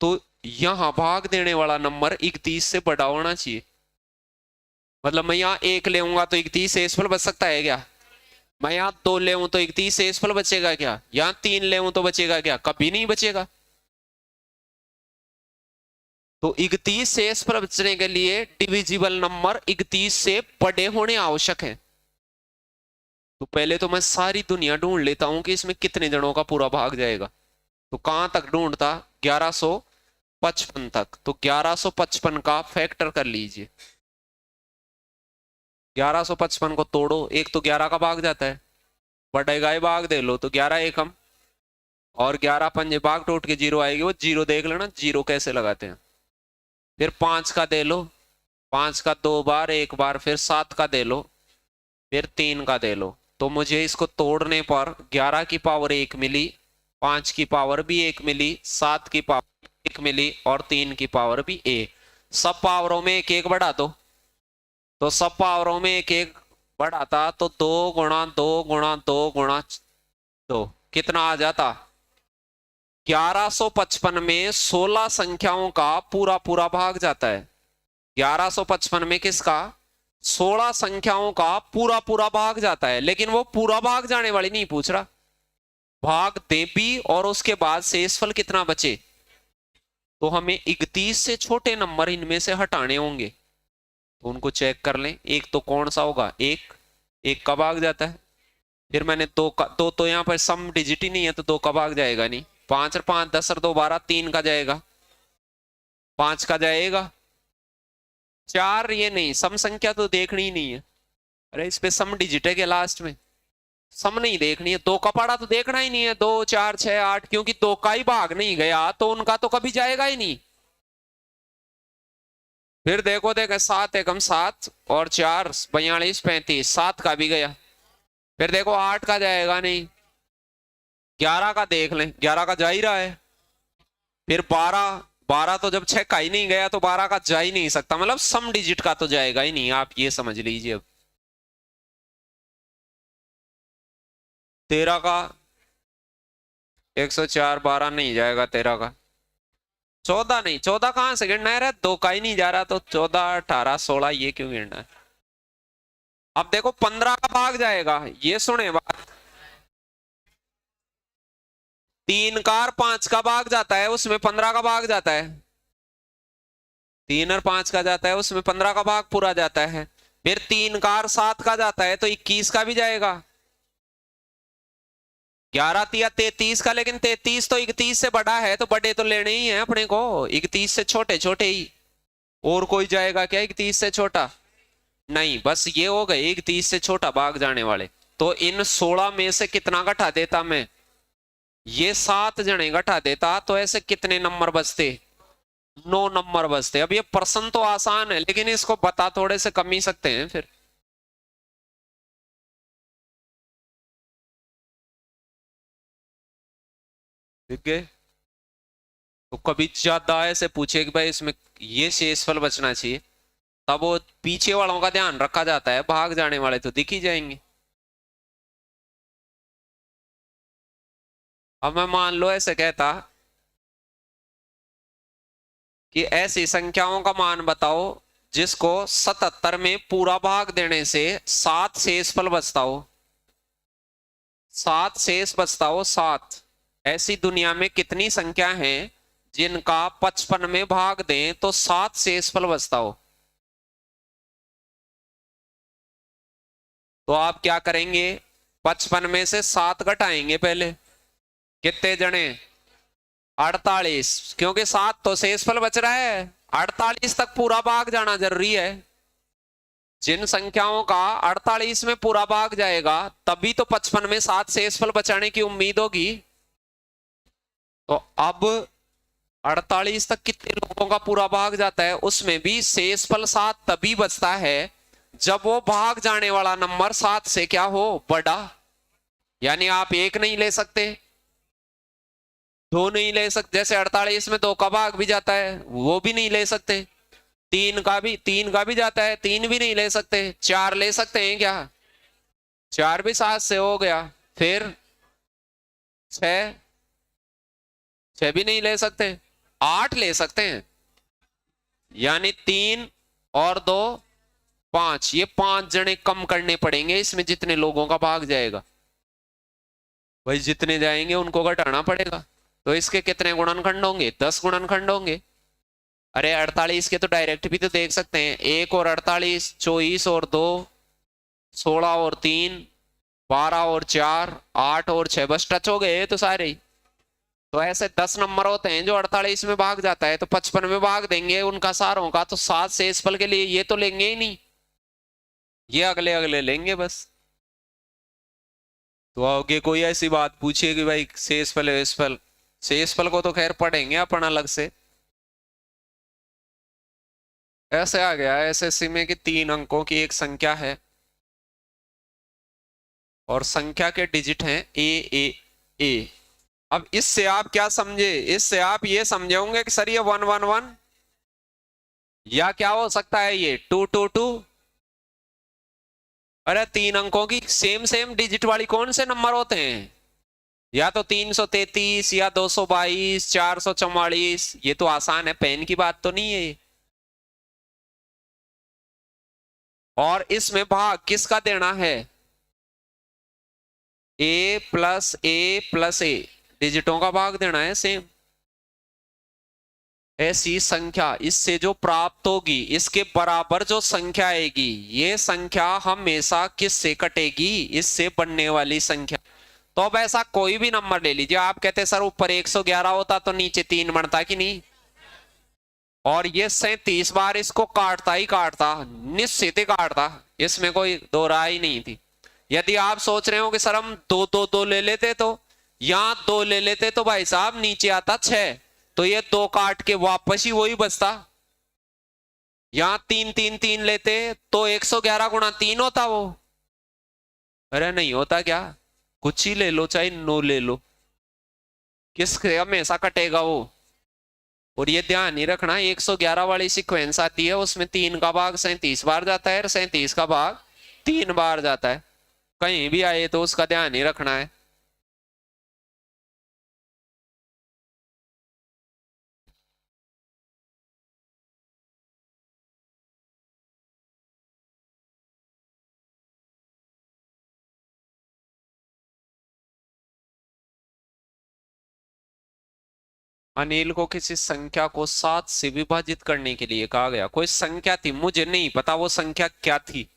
तो यहां भाग देने वाला नंबर 31 से बड़ा होना चाहिए। मतलब मैं यहां 1 लेऊंगा तो 31 शेषफल बच सकता है क्या, मैं यहां 2 ले तो 31 शेषफल बचेगा क्या, यहां 3 ले तो बचेगा क्या, कभी नहीं बचेगा। तो 31 शेषफल बचने के लिए डिविजिबल नंबर 31 से बड़े होने आवश्यक है। तो पहले तो मैं सारी दुनिया ढूंढ लेता हूं कि इसमें कितने जनों का पूरा भाग जाएगा। तो कहां तक ढूंढता, 1155 तक। तो 1155 का फैक्टर कर लीजिए, 1155 को तोड़ो, एक तो 11 का भाग जाता है, बढ़ेगा ही भाग दे लो तो 11 एकम, और 11 पंजे भाग टूट के 0 आएगी, वो 0 देख लेना 0 कैसे लगाते हैं। फिर 5 का दे लो, 5 का 2 बार 1 बार, फिर 7 का दे लो, फिर 3 का दे लो। तो मुझे इसको तोड़ने पर 11 की पावर 1 मिली, 5 की पावर भी 1 मिली, 7 की पावर 1 मिली, और 3 की पावर भी 1। सब पावरों में 1 1 बढ़ा दो, तो सब पावरों में 1 1 बढ़ाता तो 2 गुणा 2 गुणा 2 गुणा 2 कितना आ जाता 1155 में 16 संख्याओं का पूरा पूरा भाग जाता है। 1155 में किसका, 16 संख्याओं का पूरा पूरा भाग जाता है। लेकिन वो पूरा भाग जाने वाली नहीं पूछ रहा, भाग दे भी और उसके बाद शेषफल कितना बचे। तो हमें 31 से छोटे नंबर इनमें से हटाने होंगे, तो उनको चेक कर लें। एक तो कौन सा होगा, एक का भाग जाता है। फिर मैंने 2 का, 2 तो यहाँ पर सम डिजिट ही नहीं है तो 2 का भाग जाएगा नहीं। 5 और 5 10 और 2 12, 3 का जाएगा, 5 का जाएगा, 4 ये नहीं, सम संख्या तो देखनी ही नहीं है। अरे इस पे सम डिजिट है क्या लास्ट में, सम नहीं देखनी है। 2 का पाड़ा तो देखना ही नहीं है, 2 4 6 8, क्योंकि 2 का ही भाग नहीं गया तो उनका तो कभी जाएगा ही नहीं। फिर देखो 7 एकम 7 और 4 42 35, 7 का भी गया। फिर देखो 8 का जाएगा नहीं, 11 का देख लें, 11 का जा ही रहा है। फिर 12 तो जब 6 का ही नहीं गया तो 12 का जा ही नहीं सकता, मतलब सम डिजिट का तो जाएगा ही नहीं, आप ये समझ लीजिए। अब 13 का 104, 12 नहीं जाएगा 13 का, 14 नहीं, 14 कहां से गिरना है, 2 का ही नहीं जा रहा, तो 14 18 16 ये क्यों गिरना है। अब देखो 15 का भाग जाएगा, ये सुने बात, 3 का और 5 का भाग जाता है, उसमें 15 का भाग जाता है। 3 और 5 का जाता है, उसमें 15 का भाग पूरा जाता है। फिर 3 का और 7 का जाता है तो 21 का भी जाएगा। 11 तिया 33 का, लेकिन 33 तो 31 से बड़ा है, तो बड़े तो लेने ही है अपने को। 31 से छोटे छोटे ही। और कोई जाएगा क्या 31 से छोटा? नहीं, बस ये हो गए 31 से छोटा भाग जाने वाले। तो इन 16 में से कितना घटा देता मैं? ये 7 जने घटा देता, तो ऐसे कितने नंबर बचते? 9 नंबर बचते। अब ये प्रश्न तो आसान है, लेकिन इसको बता थोड़े से कम ही सकते हैं फिर। ठीक है। तो कभी ज्यादा ऐसे पूछे कि भाई इसमें ये शेषफल बचना चाहिए, तब वो पीछे वालों का ध्यान रखा जाता है, भाग जाने वाले तो दिख ही जाएंगे। अब मैं मान लो ऐसे कहता कि ऐसी संख्याओं का मान बताओ जिसको 77 में पूरा भाग देने से 7 शेषफल बचता हो। 7 शेष बचता हो, 7। ऐसी दुनिया में कितनी संख्या है जिनका 55 में भाग दें तो 7 शेषफल बचता हो? तो आप क्या करेंगे? 55 में से 7 घटाएंगे पहले। कितने जने? 48, क्योंकि 7 तो शेषफल बच रहा है। 48 तक पूरा भाग जाना जरूरी है। जिन संख्याओं का 48 में पूरा भाग जाएगा, तभी तो 55 में 7 शेषफल बचाने की उम्मीद होगी। तो अब 48 तक कितने लोगों का पूरा भाग जाता है? उसमें भी शेषफल 7 तभी बचता है जब वो भाग जाने वाला नंबर 7 से क्या हो? बड़ा। यानी आप एक नहीं ले सकते, दो नहीं ले सकते। जैसे 48 में 2 का भाग भी जाता है, वो भी नहीं ले सकते। 3 का भी जाता है, 3 भी नहीं ले सकते। 4 ले सकते हैं क्या? 4 भी 7 से हो गया। फिर 6, 6 भी नहीं ले सकते। 8 ले सकते हैं। यानी 3 और 2 5, ये 5 जने कम करने पड़ेंगे इसमें जितने लोगों का भाग जाएगा। भाई जितने जाएंगे उनको घटाना पड़ेगा। तो इसके कितने गुणनखंड होंगे? 10 गुणनखंड होंगे। अरे 48 के तो डायरेक्ट भी तो देख सकते हैं। 1 और 48, 24 और 2, 16 और 3, 12 और 4, 8 और 6, बस टच हो गए तो सारे ही। तो ऐसे 10 नंबर होते हैं जो 48 में भाग जाता है, तो 55 में भाग देंगे उनका सारों का, तो 7 शेषफल के लिए ये तो लेंगे ही नहीं, ये अगले अगले लेंगे बस। तो आगे कोई ऐसी बात पूछिए कि भाई शेषफल वेषफल, शेषफल को तो खैर पढ़ेंगे अपन अलग से। ऐसे आ गया एसएससी में कि 3 अंकों की एक संख्या है और संख्या के डिजिट हैं ए। अब इससे आप क्या समझे? इससे आप ये समझे होंगे कि सर ये 111, या क्या हो सकता है ये 222। अरे 3 अंकों की सेम सेम डिजिट वाली कौन से नंबर होते हैं? या तो 333, या 222, 444। ये तो आसान है, पेन की बात तो नहीं है ये। और इसमें भाग किसका देना है? ए प्लस ए, डिजिटों का भाग देना है सेम। ऐसी संख्या इससे जो प्राप्त होगी, इसके बराबर जो संख्या आएगी, ये संख्या हमेशा किससे कटेगी? इससे बनने वाली संख्या। तो अब ऐसा कोई भी नंबर ले लीजिए, आप कहते सर ऊपर 111 होता तो नीचे 3 बनता कि नहीं? और ये 37 बार इसको काटता ही काटता, निश्चित ही काटता, इसमें कोई दो राय ही नहीं थी। यदि आप सोच रहे हो कि सर हम दो दो दो ले लेते, तो यहां 2 ले लेते तो भाई साहब नीचे आता 6, तो ये 2 काट के वापस ही वही बचता। यहां 3 3 3 लेते तो 111 गुणा 3 होता वो। अरे नहीं होता क्या? कुछ ही ले लो, चाहे 9 ले लो, किसके हमेशा कटेगा वो। और ये ध्यान नहीं रखना, 111 वाली सीक्वेंस आती है, उसमें 3 का भाग 37 बार जाता है और 37 का भाग 3 बार जाता है। कहीं भी आए तो उसका ध्यान नहीं रखना है। अनिल को किसी संख्या को 7 से विभाजित करने के लिए कहा गया। कोई संख्या थी, मुझे नहीं पता वो संख्या क्या थी,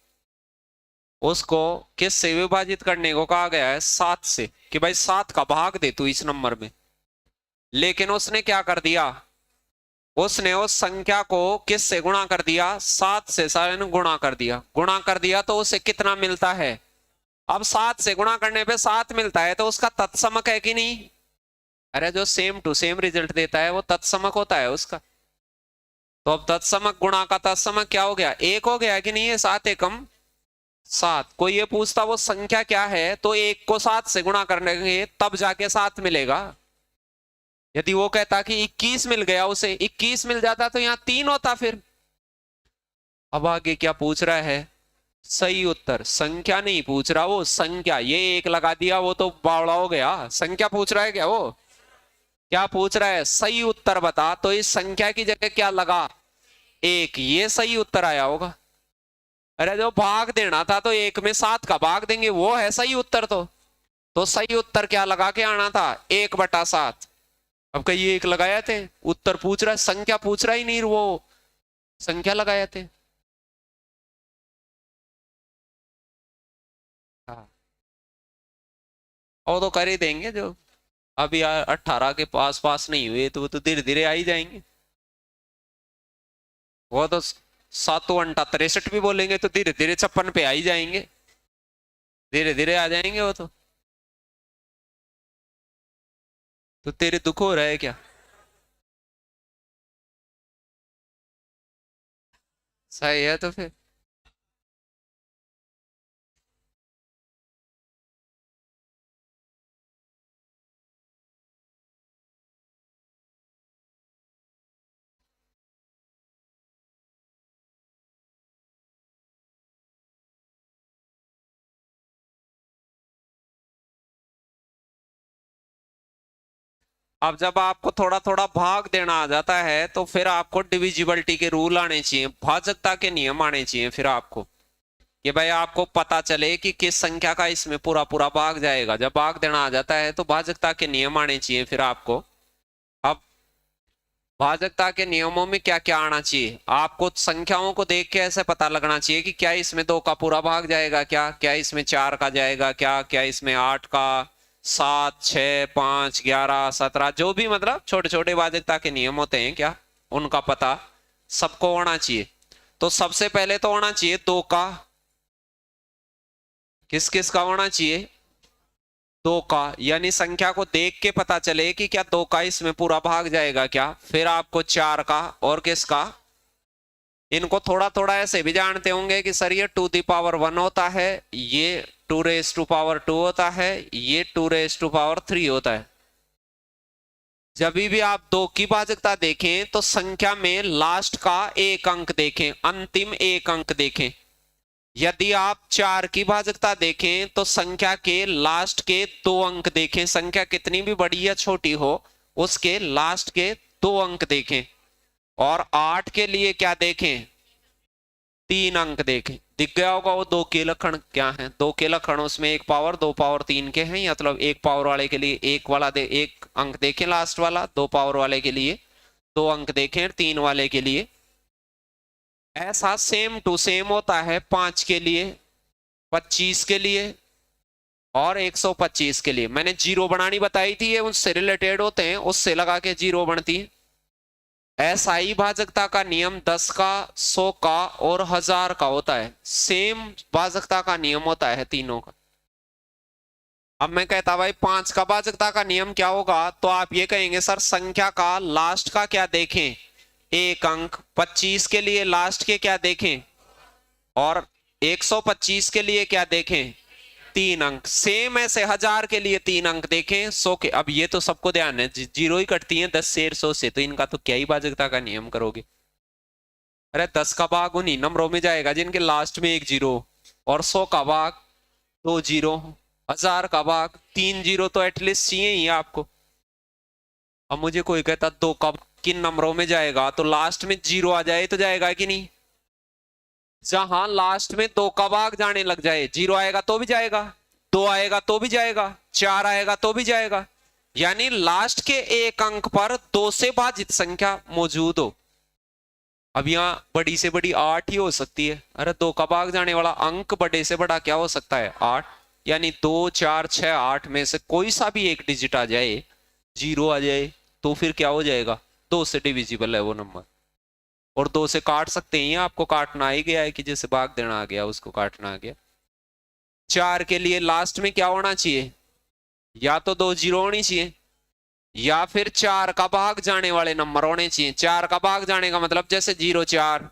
उसको किस से विभाजित करने को कहा गया है? 7 से, कि भाई 7 का भाग दे तू इस नंबर में। लेकिन उसने क्या कर दिया, उसने उस संख्या को किस से गुणा कर दिया? 7 से सारे ने गुणा कर दिया। गुणा कर दिया तो उसे कितना मिलता है? अब 7 से गुणा करने पे 7 मिलता है, तो उसका तत्समक है कि नहीं? अरे जो सेम टू सेम रिजल्ट देता है वो तत्समक होता है उसका। तो अब तत्समक गुणा का तत्समक क्या हो गया? 1 हो गया कि नहीं? है 7 एकम 7। कोई ये पूछता वो संख्या क्या है, तो 1 को 7 से गुणा करने तब जाके 7 मिलेगा। यदि वो कहता कि 21 मिल गया, उसे 21 मिल जाता तो यहां 3 होता फिर। अब आगे क्या पूछ रहा है? सही उत्तर। संख्या नहीं पूछ रहा वो, संख्या। ये 1 लगा दिया वो तो बावड़ा हो गया। संख्या पूछ रहा है क्या वो? क्या पूछ रहा है? सही उत्तर बता। तो इस संख्या की जगह क्या लगा? 1। ये सही उत्तर आया होगा। अरे जो भाग देना था तो 1 में 7 का भाग देंगे, वो है सही उत्तर। तो सही उत्तर क्या लगा के आना था? 1/7। अब कहीं 1 लगाया थे? उत्तर पूछ रहा है, संख्या पूछ रहा ही नहीं, वो संख्या लगाया थे। हाँ, और तो कर ही देंगे। जो अभी 18 के पास पास नहीं हुए तो वो तो धीरे धीरे आ ही जाएंगे। वो तो 7×8 = 63 भी बोलेंगे तो धीरे धीरे 56 पे आ ही जाएंगे। धीरे धीरे आ जाएंगे वो तो तेरे दुख हो रहा है क्या? सही है तो फिर। अब जब आपको थोड़ा थोड़ा भाग देना आ जाता है तो फिर आपको डिविजिबिलिटी के रूल आने चाहिए, भाजकता के नियम आने चाहिए फिर आपको, कि भाई आपको पता चले कि किस संख्या का इसमें पूरा पूरा भाग जाएगा। जब भाग देना आ जाता है तो भाजकता के नियम आने चाहिए फिर आपको। अब भाजकता के नियमों में क्या क्या आना चाहिए? आपको संख्याओं को देख के ऐसे पता लगना चाहिए कि क्या इसमें 2 का पूरा भाग जाएगा, क्या इसमें 4 का जाएगा, क्या इसमें 8 का, 7, 6, 5, 11, 17, जो भी मतलब छोटे छोटे भाजकता के नियम होते हैं, क्या उनका पता सबको होना चाहिए। तो सबसे पहले तो होना चाहिए 2 का। किस किस का होना चाहिए? 2 का। यानी संख्या को देख के पता चले कि क्या 2 का इसमें पूरा भाग जाएगा क्या। फिर आपको 4 का और किसका? इनको थोड़ा थोड़ा ऐसे भी जानते होंगे कि सर ये 2⁻1 होता है, ये 2⁻2 होता है, ये 2⁻3 होता है। जब भी आप 2 की भाजकता देखें तो संख्या में लास्ट का 1 अंक देखें, अंतिम 1 अंक देखें। यदि आप 4 की भाजकता देखें तो संख्या के लास्ट के 2 अंक देखें। संख्या कितनी भी बड़ी या छोटी हो उसके लास्ट के 2 अंक देखें। और 8 के लिए क्या देखें? 3 अंक देखें। दिख गया होगा वो 2 के लक्षण क्या है? 2 के लक्षण उसमें 1 पावर 2 पावर 3 के हैं, मतलब 1 पावर वाले के लिए 1 वाला 1 अंक देखें लास्ट वाला, 2 पावर वाले के लिए 2 अंक देखें, 3 वाले के लिए। ऐसा सेम टू सेम होता है 5 के लिए, 25 के लिए और 125 के लिए। मैंने जीरो बनानी बताई थी, ये उससे रिलेटेड होते हैं, उससे लगा के जीरो बनती है। ऐसाई भाजकता का नियम 10 का, 100 का और 1000 का होता है। सेम भाजकता का नियम होता है तीनों का। अब मैं कहता भाई 5 का भाजकता का नियम क्या होगा, तो आप ये कहेंगे सर संख्या का लास्ट का क्या देखें? 1 अंक। 25 के लिए लास्ट के क्या देखें? और 125 के लिए क्या देखें? 3 अंक। सेम ऐसे 1000 के लिए 3 अंक देखें, 100 के। अब ये तो सबको ध्यान है, जीरो ही कटती है 10 से 100 से, तो इनका तो क्या ही भाजकता का नियम करोगे। अरे 10 का भाग उन्हीं नंबरों में जाएगा जिनके लास्ट में 1 जीरो, और 100 का भाग 2 जीरो, 1000 का भाग 3 जीरो, तो एटलीस्ट चाहिए ही आपको। अब मुझे कोई कहता 2 का किन नंबरों में जाएगा, तो लास्ट में 0 आ जाए तो जाएगा कि नहीं? जहां लास्ट में 2 का भाग जाने लग जाए, 0 आएगा तो भी जाएगा, 2 आएगा तो भी जाएगा, 4 आएगा तो भी जाएगा। यानी लास्ट के एक अंक पर 2 से भाजित संख्या मौजूद हो। अब यहां बड़ी से बड़ी 8 ही हो सकती है। अरे 2 का भाग जाने वाला अंक बड़े से बड़ा क्या हो सकता है? 8। यानी 2, 4, 6, 8 में से कोई सा भी एक डिजिट आ जाए, 0 आ जाए, तो फिर क्या हो जाएगा? 2 से डिविजिबल है वो नंबर। और 2 से काट सकते हैं, आपको काटना ही गया है कि जैसे भाग देना आ गया उसको काटना आ गया। 4 के लिए लास्ट में क्या होना चाहिए? या तो 2 जीरो होनी चाहिए, या फिर 4 का भाग जाने वाले नंबर होने चाहिए। 4 का भाग जाने का मतलब जैसे 04,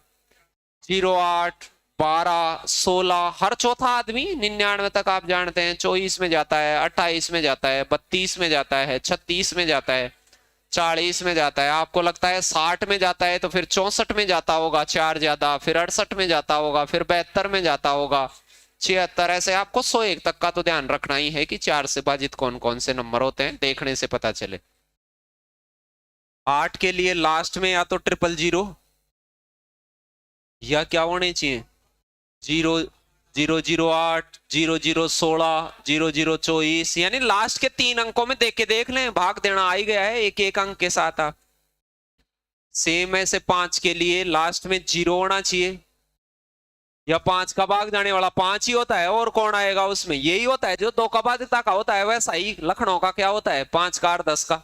08, 12, 16, हर चौथा आदमी 99 तक आप जानते हैं 24 में जाता है, 28 में जाता है, 32 में जाता है, 36 में जाता है, 40 में जाता है। आपको लगता है 60 में जाता है तो फिर 64 में जाता होगा 4 ज्यादा, फिर 68 में जाता होगा, फिर 72 में जाता होगा, 76। ऐसे आपको 101 तक का तो ध्यान रखना ही है कि 4 से भाजित कौन कौन से नंबर होते हैं, देखने से पता चले। 8 के लिए लास्ट में या तो 000 या क्या होने चाहिए? 0008, 0016, 0024। यानी लास्ट के 3 अंकों में देख के देख लें, भाग देना आ ही गया है एक एक अंक के साथ। आप सेम ऐसे 5 के लिए लास्ट में 0 होना चाहिए, या 5 का भाग जाने वाला 5 ही होता है, और कौन आएगा उसमें? यही होता है जो 2 का भाजकता का होता है। वैसा ही लखनऊ का क्या होता है? 5 का और 10 का।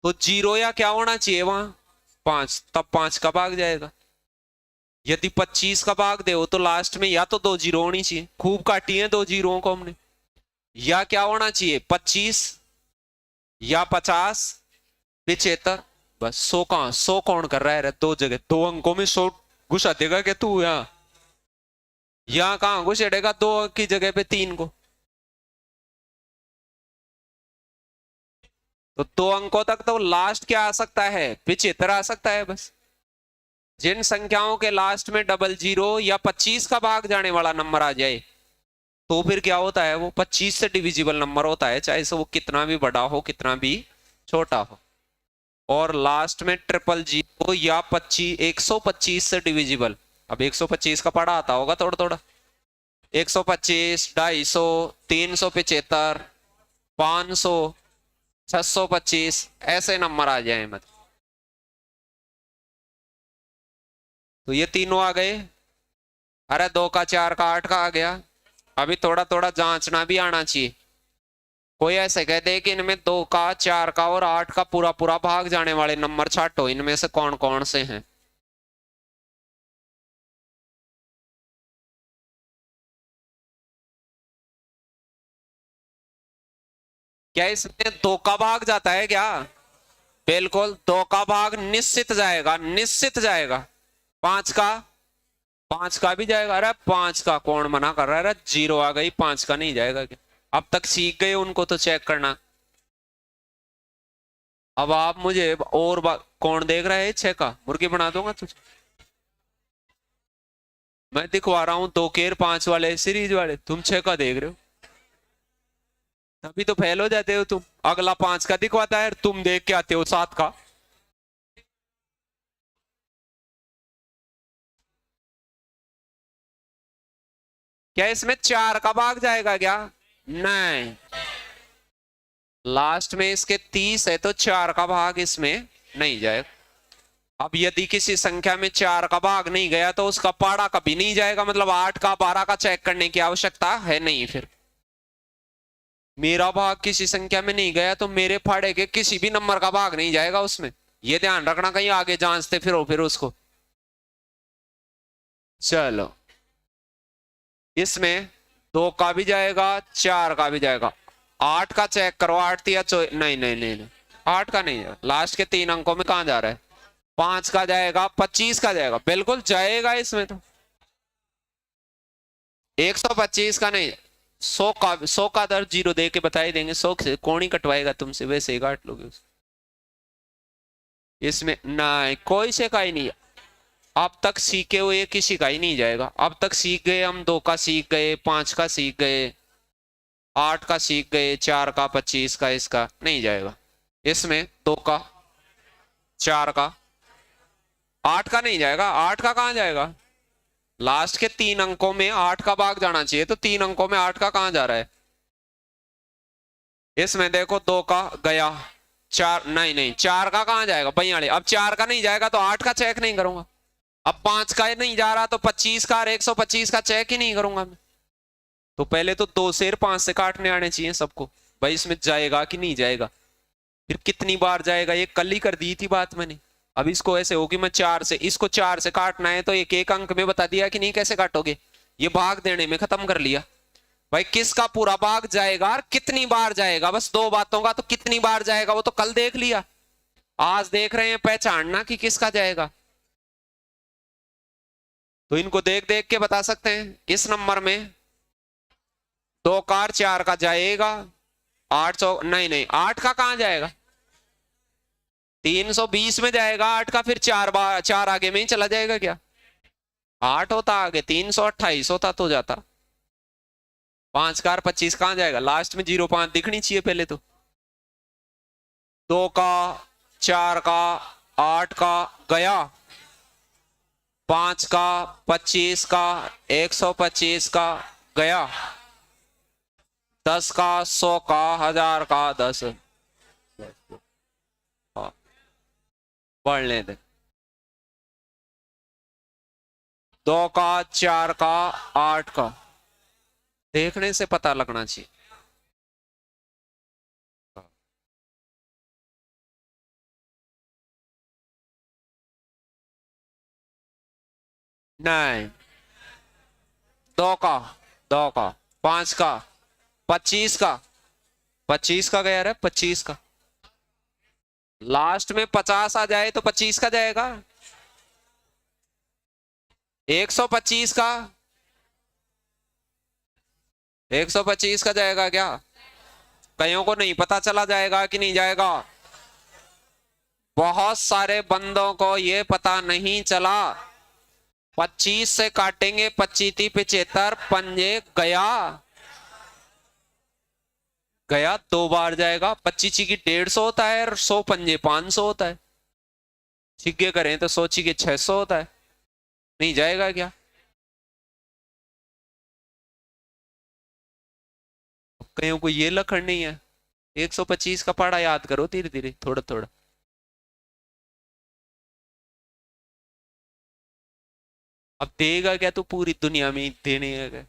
तो 0 या क्या होना चाहिए वहां? 5, तब 5 का भाग जाएगा। यदि 25 का भाग दे तो लास्ट में या तो 2 जीरो होनी चाहिए, खूब काटी है 2 जीरो को हमने, या क्या होना चाहिए? 25 या 50, 75। बस 100 कहां? 100 कौन कर रहा है? 2 जगह 2 अंकों में 100 घुसा देगा क्या तू? यहाँ कहां घुसेड़ेगा 2 अंक की जगह पे 3 को? तो 2 अंकों तक तो लास्ट क्या आ सकता है? 75 आ सकता है बस। जिन संख्याओं के लास्ट में 00 या 25 का भाग जाने वाला नंबर आ जाए तो फिर क्या होता है? वो 25 से डिविजिबल नंबर होता है, चाहे से वो कितना भी बड़ा हो कितना भी छोटा हो। और लास्ट में 000 या 25, 125 से डिविजिबल। अब 125 का पढ़ा आता होगा थोड़ा थोड़ा। 125, 250, 375, 500, 625 ऐसे नंबर आ जाए मतलब। तो ये तीनों आ गए। अरे 2 का, 4 का, 8 का आ गया। अभी थोड़ा थोड़ा जांचना भी आना चाहिए। कोई ऐसे कह दे कि इनमें 2 का, 4 का और 8 का पूरा पूरा भाग जाने वाले नंबर छाटो, इनमें से कौन कौन से हैं? क्या इसमें 2 का भाग जाता है क्या? बिल्कुल 2 का भाग निश्चित जाएगा, निश्चित जाएगा। 5 का, 5 का भी जाएगा। अरे 5 का कौन मना कर रहा है? अरे 0 आ गई, 5 का नहीं जाएगा क्या? अब तक सीख गए उनको तो चेक करना। अब आप मुझे और कौन देख रहा है? 6 का मुर्गी बना दूंगा तुझे। मैं दिखवा रहा हूं 2 केर 5 वाले सीरीज वाले, तुम 6 का देख रहे हो। तभी तो फेल हो जाते हो तुम। अगला 5 का दिखवाता है, तुम देख के आते हो 7 का। क्या इसमें 4 का भाग जाएगा क्या? नहीं, लास्ट में इसके 30 है तो 4 का भाग इसमें नहीं जाएगा। अब यदि किसी संख्या में 4 का भाग नहीं गया तो उसका पाड़ा कभी नहीं जाएगा, मतलब 8 का 12 का चेक करने की आवश्यकता है नहीं। फिर मेरा भाग किसी संख्या में नहीं गया तो मेरे फाड़े के किसी भी नंबर का भाग नहीं जाएगा उसमें। ये ध्यान रखना, कहीं आगे जांचते फिर उसको। चलो इसमें 2 का भी जाएगा, 4 का भी जाएगा। 8 का चेक करो, 8 या नहीं नहीं नहीं नहीं, 8 का नहीं जाएगा। लास्ट के 3 अंकों में कहां जा रहा है? 5 का जाएगा, 25 का जाएगा, बिल्कुल जाएगा इसमें तो। 125 का नहीं, 100 का दर 0 दे के बता ही देंगे। 100 से कौन ही कटवाएगा तुमसे, वैसे ही काट लोगे इसमें। नहीं, कोई से का ही नहीं। अब तक सीखे हुए किसी का ही नहीं जाएगा। अब तक सीख गए हम, 2 का सीख गए, 5 का सीख गए, 8 का सीख गए, 4 का, 25 का, इसका नहीं जाएगा। इसमें 2 का, 4 का, 8 का नहीं जाएगा। 8 का कहां जाएगा? लास्ट के 3 अंकों में 8 का भाग जाना चाहिए, तो 3 अंकों में 8 का कहां जा रहा है? इसमें देखो 2 का गया, 4 नहीं नहीं 4 का कहां जाएगा 42, अब 4 का नहीं जाएगा तो 8 का चेक नहीं करूंगा, अब 5 का नहीं जा रहा तो 25 का और 125 का चेक ही नहीं करूंगा मैं। तो पहले तो 2 से 5 से काटने आने चाहिए सबको, भाई इसमें जाएगा कि नहीं जाएगा, फिर कितनी बार जाएगा, ये कल ही कर दी थी बात मैंने। अब इसको ऐसे होगी मैं 4 से, इसको 4 से काटना है तो एक एक अंक में बता दिया कि नहीं कैसे काटोगे, ये भाग देने में खत्म कर लिया। भाई किसका पूरा भाग जाएगा और कितनी बार जाएगा, बस 2 बातों का, तो कितनी बार जाएगा वो तो कल देख लिया, आज देख रहे हैं पहचानना कि किसका जाएगा। तो इनको देख देख के बता सकते हैं। इस नंबर में 2 का और 4 का जाएगा, 800 नहीं नहीं 8 का कहां जाएगा, 320 में जाएगा 8 का, फिर 4 बार 4 आगे में ही चला जाएगा क्या, 8 होता आगे 328 होता तो जाता, 5 का और 25 कहां जाएगा, लास्ट में 05 दिखनी चाहिए पहले तो। 2 का 4 का 8 का गया, 5 का 25 का 125 का गया, 10 का 100 का 1000 का 10, हाँ पढ़ लेते। 2 का 4 का 8 का, देखने से पता लगना चाहिए। नहीं 2 का 2 का 5 का 25 का 25 का गया रे 25 का, लास्ट में 50 आ जाए तो 25 का जाएगा, 125 का 125 का जाएगा क्या, कईयों को नहीं पता चला जाएगा कि नहीं जाएगा, बहुत सारे बंदों को ये पता नहीं चला। 25 से काटेंगे 25 75 पंजे गया, गया 2 बार जाएगा, 25 की 150 होता है और 100 पंजे 500 होता है, छिगे करें तो 100 की 600 होता है, नहीं जाएगा क्या। कईयों को ये लखन नहीं है, 125 का पढ़ा याद करो धीरे धीरे थोड़ा थोड़ा। अब देगा क्या तू पूरी दुनिया में देने है,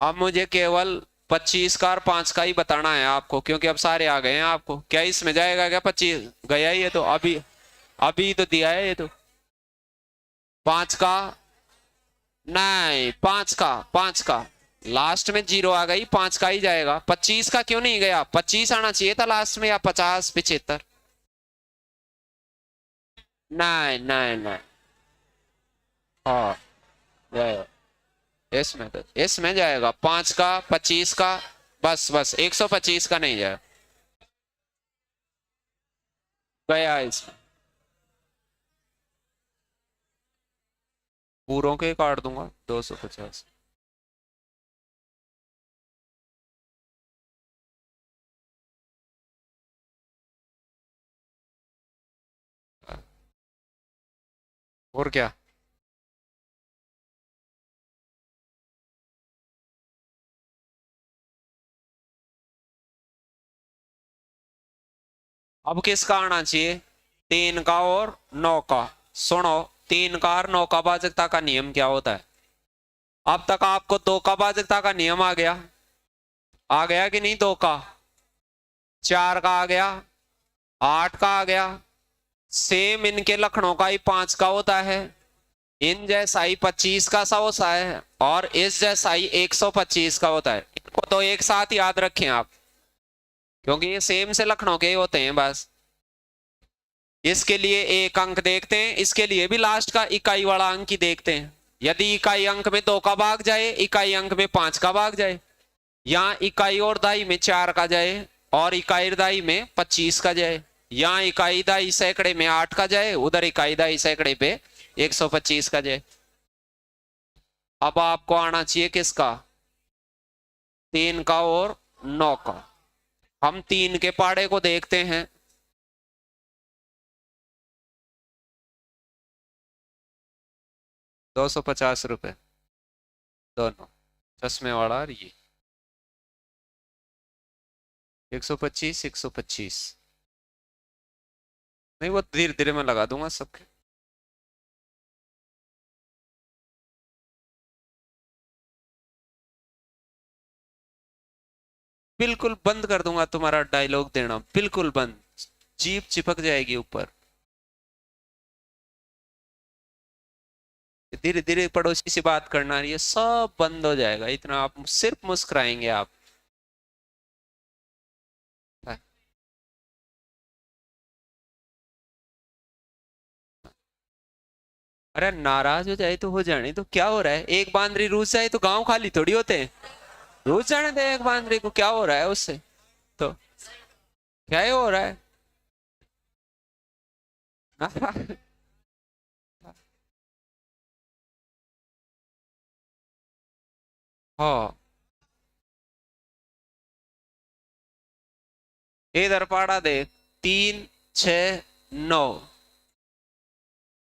अब मुझे केवल 25 का और 5 का ही बताना है आपको, क्योंकि अब सारे आ गए हैं आपको। क्या इसमें जाएगा क्या, 25 गया ही है तो अभी अभी तो दिया है ये तो। 5 का नहीं 5 का लास्ट में 0 आ गई, 5 का ही जाएगा। 25 का क्यों नहीं गया, 25 आना चाहिए था लास्ट में, या 50 75, नहीं नहीं नहीं हाँ जाएगा, इसमें तो इसमें जाएगा 5 का 25 का, बस बस 125 का नहीं जाएगा, गया इसमें, पूरों के काट दूंगा 250। और क्या, अब किसका आना चाहिए, 3 का और 9 का। सुनो 3 का और 9 का भाजकता का नियम क्या होता है, अब तक आपको 2 का भाजकता का नियम आ गया कि नहीं, 2 का 4 का आ गया, 8 का आ गया, सेम इनके लक्षणों का ही 5 का होता है, इन जैसा ही 25 का सा होता है, और इस जैसा ही 125 का होता है। इनको तो एक साथ याद रखें आप, क्योंकि ये सेम से लक्षणों के ही होते हैं बस। इसके लिए एक अंक देखते हैं, इसके लिए भी लास्ट का इकाई वाला अंक ही देखते हैं। यदि इकाई अंक में 2 का भाग जाए, इकाई अंक में 5 का भाग जाए, या इकाई और दाई में 4 का जाए और इकाई दाई में 25 का जाए, या इकाई दाई सैकड़े में 8 का जाए, उधर इकाई दाई सैकड़े पे 125 का जाए। अब आपको आना चाहिए किसका, 3 का और 9 का। हम 3 के पाड़े को देखते हैं, 250 रुपए दोनों, चश्मे वाला और ये। 125, 125 नहीं, वो धीरे धीरे मैं लगा दूंगा सबके। बिल्कुल बंद कर दूंगा तुम्हारा डायलॉग देना, बिल्कुल बंद। जीभ चिपक जाएगी ऊपर। धीरे धीरे पड़ोसी से बात करना, ये सब बंद हो जाएगा, इतना आप सिर्फ मुस्कुराएंगे आप। अरे नाराज हो जाए तो हो जाने तो, क्या हो रहा है? एक बांदरी रूस जाए तो गांव खाली थोड़ी होते हैं। रूस जाने दे एक बांदरी को, क्या हो रहा है उससे? तो क्या ही हो रहा है? हाँ, इधर पाड़ा दे। 3, 6, 9,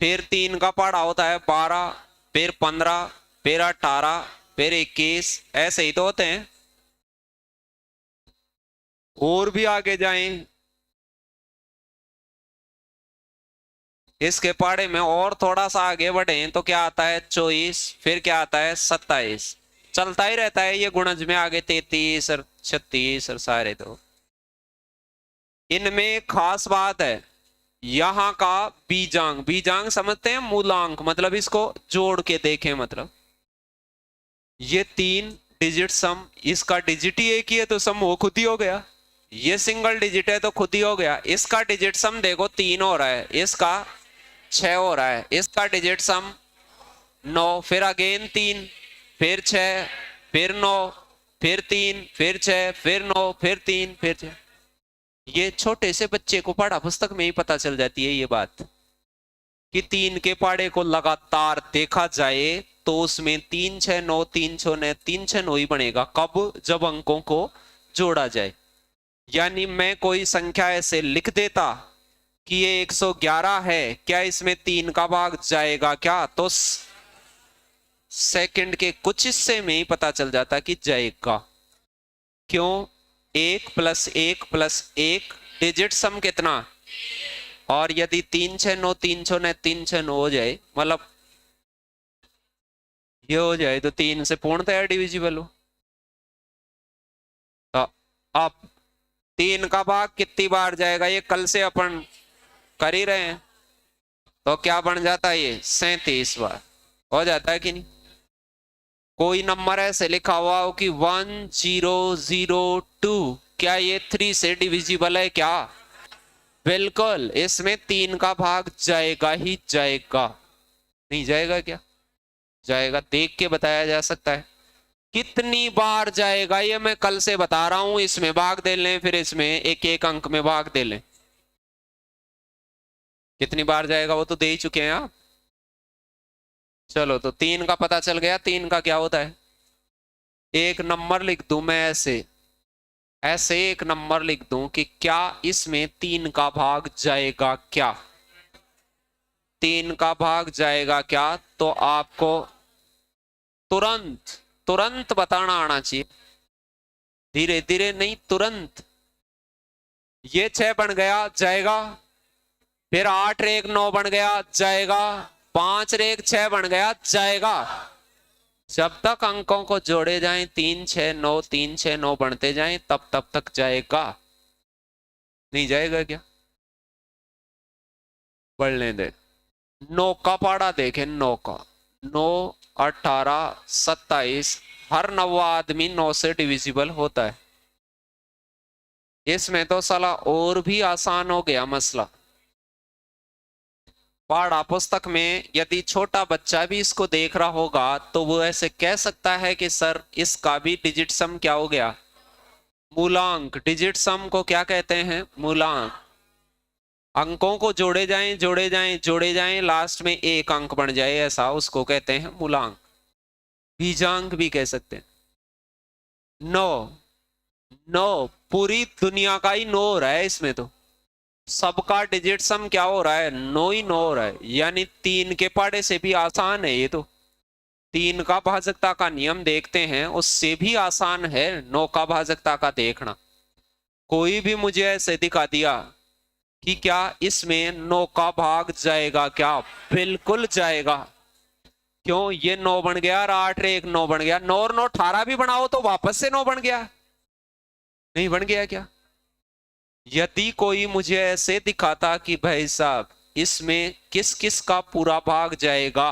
फिर 3 का पाड़ा होता है 12, फिर 15, फिर 18, फिर 21, ऐसे ही तो होते हैं। और भी आगे जाएं, इसके पाड़े में और थोड़ा सा आगे बढ़े तो क्या आता है? 24, फिर क्या आता है? 27। चलता ही रहता है ये गुणज में आगे, 33 और 36 और सारे। तो इनमें खास बात है, यहाँ का बीजांग, बीजांग समझते हैं? मूलांक मतलब इसको जोड़ के देखें, मतलब ये 3 डिजिट सम, इसका डिजिट ही एक ही है तो सम वो खुद ही हो गया। ये सिंगल डिजिट है तो खुद ही हो गया। इसका डिजिट सम देखो 3 हो रहा है, इसका 6 हो रहा है, इसका डिजिट सम 9, फिर अगेन 3, फिर 6, फिर 9, फिर 3, फिर 6, फिर 9, फिर 3, फिर 6। ये छोटे से बच्चे को पाठ्य पुस्तक में ही पता चल जाती है ये बात, कि 3 के पाड़े को लगातार देखा जाए तो उसमें 3, 6, 9, 3, 6, 9, 3, 6, 9 ही बनेगा। कब? जब अंकों को जोड़ा जाए। यानी मैं कोई संख्या ऐसे लिख देता कि ये 111 है, क्या इसमें 3 का भाग जाएगा क्या? तो सेकंड के कुछ हिस्से में ही पता चल जाता कि जाएगा। क्यों? 1 + 1 + 1 डिजिट सम कितना? और यदि 3, 6, 9, 3, 6, 9, 3, 6, 9 हो जाए, मतलब ये हो जाए तो 3 से पूर्णतया डिविजिबल हो। तो अब 3 का भाग कितनी बार जाएगा? ये कल से अपन कर ही रहे हैं, तो क्या बन जाता है? ये 37 बार हो जाता है कि नहीं? कोई नंबर ऐसे लिखा हुआ हो कि 1002, क्या ये 3 से डिविजिबल है क्या? बिल्कुल, इसमें 3 का भाग जाएगा ही जाएगा। नहीं जाएगा क्या? जाएगा, देख के बताया जा सकता है। कितनी बार जाएगा ये मैं कल से बता रहा हूं। इसमें भाग दे लें, फिर इसमें एक एक अंक में भाग दे लें, कितनी बार जाएगा वो तो दे ही चुके हैं आप। चलो, तो 3 का पता चल गया। 3 का क्या होता है? एक नंबर लिख दूं मैं ऐसे, ऐसे एक नंबर लिख दूं कि क्या इसमें 3 का भाग जाएगा क्या? 3 का भाग जाएगा क्या? तो आपको तुरंत तुरंत बताना आना चाहिए, धीरे धीरे नहीं, तुरंत। ये 6 बन गया, जाएगा। फिर 8 रेख 9 बन गया, जाएगा। 5 रेख 6 बन गया, जाएगा। जब तक अंकों को जोड़े जाएं 3, 6, 9, 3, 6, 9 बढ़ते जाएं, तब तक जाएगा। नहीं जाएगा क्या? बढ़ने दे। 9 का पाड़ा देखें, 9 का, 9, 18, 27, हर 9वां आदमी 9 से डिविजिबल होता है। इसमें तो साला और भी आसान हो गया मसला। पाठ्य पुस्तक में यदि छोटा बच्चा भी इसको देख रहा होगा तो वो ऐसे कह सकता है कि सर इसका भी डिजिट सम क्या हो गया? मूलांक। डिजिट सम को क्या कहते हैं? मूलांक। अंकों को जोड़े जाएं, जोड़े जाएं, जोड़े जाएं, लास्ट में एक अंक बन जाए, ऐसा उसको कहते हैं मूलांक। बीजांक भी कह सकते हैं। 9, 9 पूरी दुनिया का ही 9 हो रहा है इसमें, तो सबका डिजिट सम क्या हो रहा है? 9 ही 9 हो रहा है। यानी 3 के पाड़े से भी आसान है ये तो। 3 का भाजकता का नियम देखते हैं, उससे भी आसान है 9 का भाजकता का देखना। कोई भी मुझे ऐसे दिखा दिया कि क्या इसमें 9 का भाग जाएगा क्या? बिल्कुल जाएगा। क्यों? ये 9 बन गया और 8 रे 1 9 बन गया। 9 और 9 18 भी बनाओ तो वापस से 9 बन गया। नहीं बन गया क्या? यदि कोई मुझे ऐसे दिखाता कि भाई साहब इसमें किस किस का पूरा भाग जाएगा,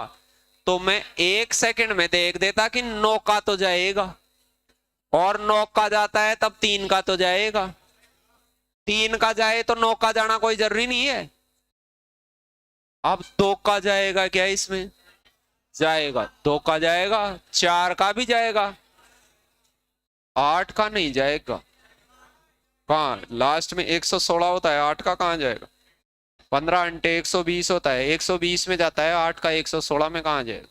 तो मैं 1 सेकंड में देख देता कि 9 का तो जाएगा, और 9 का जाता है तब 3 का तो जाएगा, 3 का जाए तो 9 का जाना कोई जरूरी नहीं है। अब 2 का जाएगा क्या? इसमें जाएगा, 2 का जाएगा, 4 का भी जाएगा, 8 का नहीं जाएगा। कहाँ लास्ट में 116 होता है, 8 का कहाँ जाएगा? 15 अंटे 120 होता है, 120 में जाता है, 8 का 116 में कहाँ जाएगा?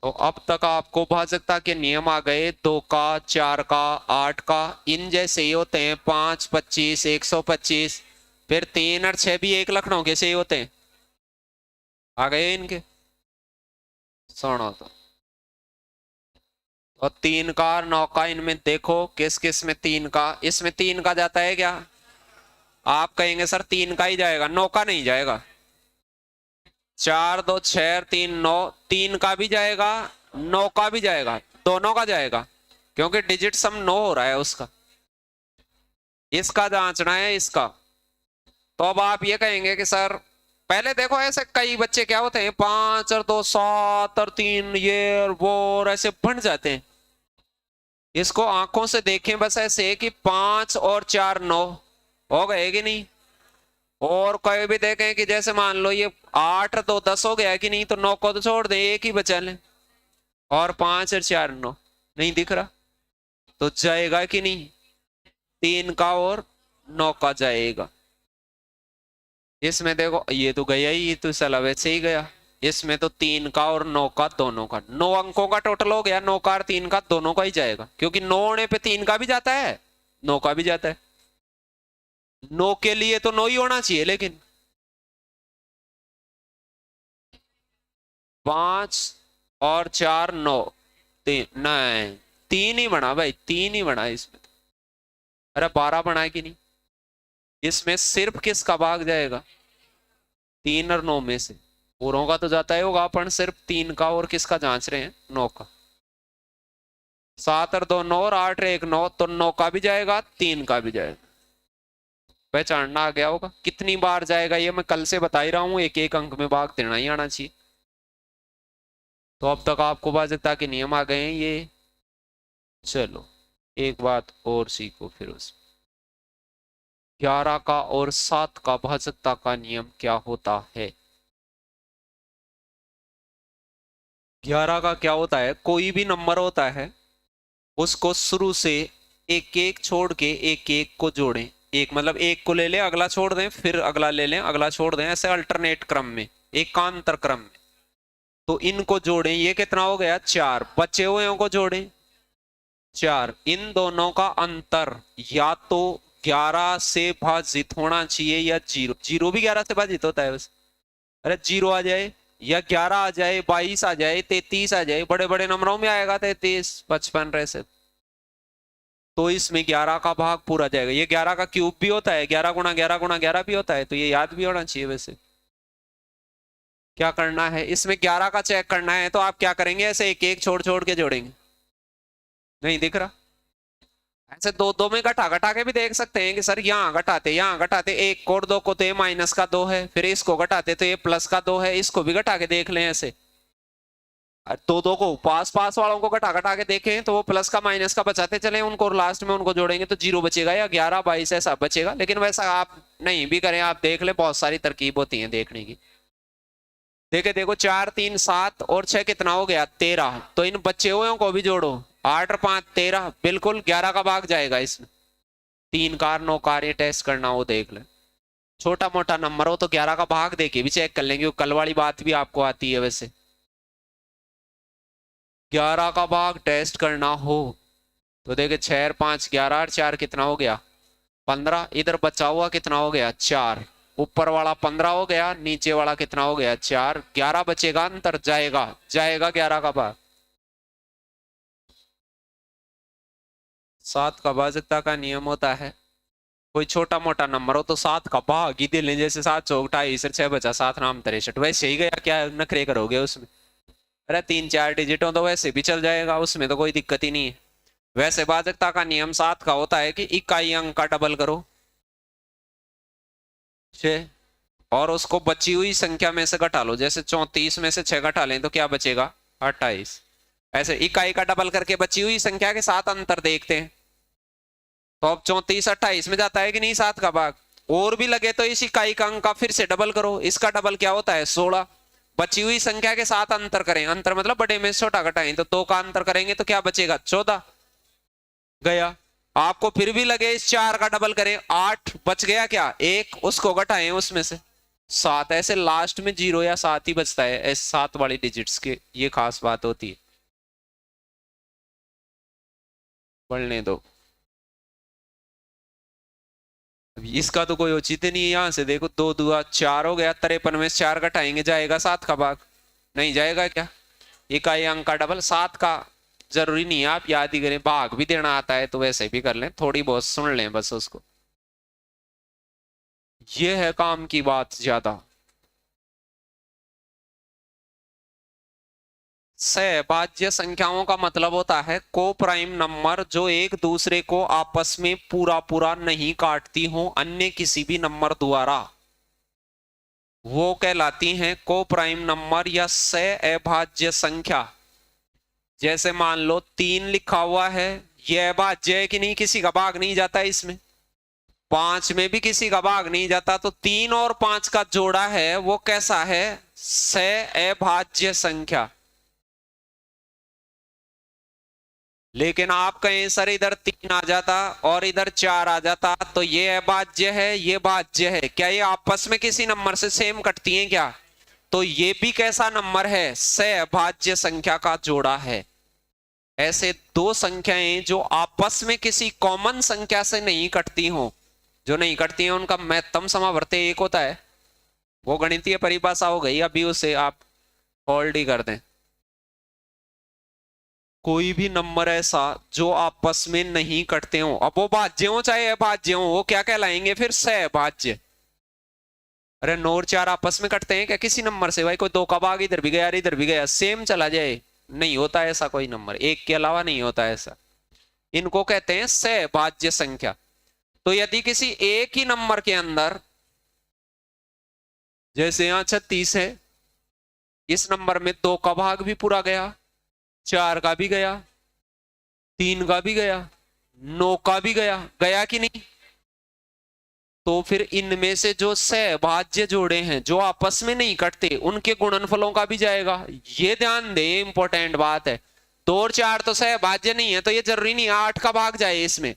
तो अब तक आपको भाजकता के नियम आ गए। 2 का, 4 का, 8 का, इन जैसे ही होते हैं। 5, 25, 125, फिर 3 और 6 भी एक लखनऊ के से ही होते हैं। आ गए इनके? सुनो तो, और 3 का और 9 का, इनमें देखो किस किस में 3 का, इसमें 3 का जाता है क्या? आप कहेंगे सर 3 का ही जाएगा, 9 का नहीं जाएगा। 4 2 6 3 9, 3 का भी जाएगा, 9 का भी जाएगा, दोनों का जाएगा, क्योंकि डिजिट सम 9 हो रहा है उसका। इसका जांचना है इसका। तो अब आप ये कहेंगे कि सर पहले देखो, ऐसे कई बच्चे क्या होते हैं 5 और 2 7 और 3 ये और वो और ऐसे बन जाते हैं। इसको आंखों से देखें बस ऐसे कि 5 और 4 9 हो गए कि नहीं, और कहीं भी देखें कि जैसे मान लो ये 8 और 2 10 हो गया कि नहीं, तो 9 को तो छोड़ दें, एक ही बचा लें, और 5 और 4 9 नहीं दिख रहा, तो जाएगा कि नहीं? 3 का और 9 का जाएगा। इसमें देखो ये तो गया ही, ये तो साला वैसे ही गया। इसमें तो 3 का और 9 का दोनों का, 9 अंकों का टोटल हो गया, 9 का और 3 का दोनों का ही जाएगा, क्योंकि 9 होने पे 3 का भी जाता है, 9 का भी जाता है। 9 के लिए तो 9 ही होना चाहिए, लेकिन 5 और 4 9, 3 नहीं, 3 ही बना भाई, 3 ही बना इसमें। अरे 12 बना कि नहीं? इसमें सिर्फ किसका भाग जाएगा? 3 और 9 में से। पूरों का तो जाता ही होगा, अपन सिर्फ 3 का और किसका जांच रहे हैं? 9 का। 7 और 2 9 और 8 और 1 9, तो 9 का भी जाएगा, 3 का भी जाएगा। पहचानना आ गया होगा। कितनी बार जाएगा ये मैं कल से बता ही रहा हूं, एक एक अंक में भाग देना ही आना चाहिए। तो अब तक आपको भाजकता के नियम आ गए हैं ये। चलो एक बात और सीखो फिर। उस 11 का और 7 का भाजकता का नियम क्या होता है? 11 का क्या होता है? कोई भी नंबर होता है उसको शुरू से एक एक छोड़ के एक एक को जोड़ें। एक मतलब एक को ले लें, अगला छोड़ दें, फिर अगला ले लें, अगला छोड़ दें, ऐसे अल्टरनेट क्रम में, एकांतर क्रम में। तो इनको जोड़ें। ये कितना हो गया? 4। बचे हुए को जोड़ें, 4। इन दोनों का अंतर या तो 11 से भाजित होना चाहिए या 0। 0 भी 11 से भाजित होता है बस। अरे 0 आ जाए या 11 आ जाए, 22 आ जाए, 33 आ जाए, बड़े बड़े नंबरों में आएगा 33 55 ऐसे, तो इसमें 11 का भाग पूरा जाएगा। ये 11 का क्यूब भी होता है, 11 गुणा 11 गुणा 11 भी होता है, तो ये याद भी होना चाहिए। वैसे क्या करना है इसमें? 11 का चेक करना है, तो आप क्या करेंगे? ऐसे एक एक छोड़ छोड़ के जोड़ेंगे। नहीं दिख रहा? ऐसे दो दो में घटा घटा के भी देख सकते हैं कि सर यहाँ घटाते यहाँ घटाते, एक को और 2 को, तो ये माइनस का 2 है, फिर इसको घटाते तो ये प्लस का 2 है, इसको भी घटा के देख लें ऐसे। दो दो को पास पास वालों को घटा घटा के देखें तो वो प्लस का माइनस का बचाते चले उनको, और लास्ट में उनको जोड़ेंगे तो 0 बचेगा या 11 22 ऐसा बचेगा। लेकिन वैसा आप नहीं भी करें, आप देख ले, बहुत सारी तरकीब होती है देखने की। देखे देखो 4 3 7 और 6 कितना हो गया? 13। तो इन बच्चे हुए को भी जोड़ो, 8 और 5 13, बिल्कुल 11 का भाग जाएगा इसमें। 3 कार 9 कार ये टेस्ट करना हो देख ले। छोटा मोटा नंबर हो तो 11 का भाग देके भी चेक कर लेंगे, कल वाली बात भी आपको आती है। वैसे 11 का भाग टेस्ट करना हो तो देखे 6 और 5 11 और 4 कितना हो गया? 15। इधर बचा हुआ कितना हो गया? 4। ऊपर वाला 15 हो गया, नीचे वाला कितना हो गया? 4। 11 बचेगा, अंतर जाएगा, जाएगा 11 का भाग। 7 का भाजकता का नियम होता है, कोई छोटा मोटा नंबर हो तो 7 का भाग ही दे लें, जैसे 7 चौक 28 6 बचा 7 नाम 63, वैसे ही गया, क्या नखरे करोगे उसमें। अरे 3-4 डिजिट हो तो वैसे भी चल जाएगा, उसमें तो कोई दिक्कत ही नहीं है। वैसे भाजकता का नियम 7 का होता है कि इकाई अंक का डबल करो 6 और उसको बची हुई संख्या में से घटा लो, जैसे 34 में से 6 घटा लें तो क्या बचेगा 28। ऐसे इकाई का डबल करके बची हुई संख्या के साथ अंतर देखते हैं। तो अब 34 28 में जाता है कि नहीं 7 का भाग, और भी लगे तो इस इकाई का अंक का फिर से डबल करो, इसका डबल क्या होता है 16। बची हुई संख्या के साथ अंतर करें, अंतर मतलब बड़े में छोटा घटाएं, तो 2 का अंतर करेंगे तो क्या बचेगा 14 गया। आपको फिर भी लगे इस 4 का डबल करें 8 बच गया, क्या 1 उसको घटाएं उसमें से 7, ऐसे लास्ट में 0 या 7 ही बचता है, ऐसे 7 वाली डिजिट्स के, ये खास बात होती है। बढ़ने दो, इसका तो कोई औचित्य नहीं है। यहां से देखो 2 दूआ 4 हो गया, 53 में 4 घटाएंगे जाएगा 7 का भाग, नहीं जाएगा क्या। इकाई अंक का डबल 7 का जरूरी नहीं है आप याद ही करें, भाग भी देना आता है तो वैसे भी कर लें, थोड़ी बहुत सुन लें बस उसको, ये है काम की बात ज्यादा। सहभाज्य संख्याओं का मतलब होता है को प्राइम नंबर जो एक दूसरे को आपस में पूरा पूरा नहीं काटती हो अन्य किसी भी नंबर द्वारा, वो कहलाती हैं को प्राइम नंबर या सहअभाज्य संख्या। जैसे मान लो 3 लिखा हुआ है, यह अभाज्य है कि नहीं, किसी का भाग नहीं जाता है इसमें, 5 में भी किसी का भाग नहीं जाता, तो 3 और 5 का जोड़ा है वो कैसा है सहअभाज्य संख्या। लेकिन आप कहें सर इधर 3 आ जाता और इधर 4 आ जाता तो ये अभाज्य है ये भाज्य है, क्या ये आपस में किसी नंबर से सेम कटती हैं क्या, तो ये भी कैसा नंबर है सहभाज्य संख्या का जोड़ा है। ऐसे दो संख्याएं जो आपस में किसी कॉमन संख्या से नहीं कटती हो, जो नहीं कटती हैं उनका महत्तम समावर्ती 1 होता है, वो गणितीय परिभाषा हो गई, अभी उसे आप होल्ड ही कर दें। कोई भी नंबर ऐसा जो आपस में नहीं कटते हो, अब वो भाज्य हो चाहे अभाज्य हो, वो क्या कहलाएंगे फिर सहभाज्य। अरे 9 और 4 आपस में कटते हैं क्या किसी नंबर से, भाई कोई 2 का भाग इधर भी गया इधर भी गया सेम चला जाए, नहीं होता ऐसा कोई नंबर, 1 के अलावा नहीं होता ऐसा, इनको कहते हैं सहभाज्य संख्या। तो यदि किसी एक ही नंबर के अंदर, जैसे यहां 36 है, इस नंबर में 2 का भाग भी पूरा गया, 4 का भी गया, 3 का भी गया, 9 का भी गया, गया कि नहीं, तो फिर इनमें से जो सहभाज्य जोड़े हैं जो आपस में नहीं कटते उनके गुणनफलों का भी जाएगा। ये ध्यान दे, इंपॉर्टेंट बात है। 2 और 4 तो सहभाज्य नहीं है तो ये जरूरी नहीं 8 का भाग जाए इसमें,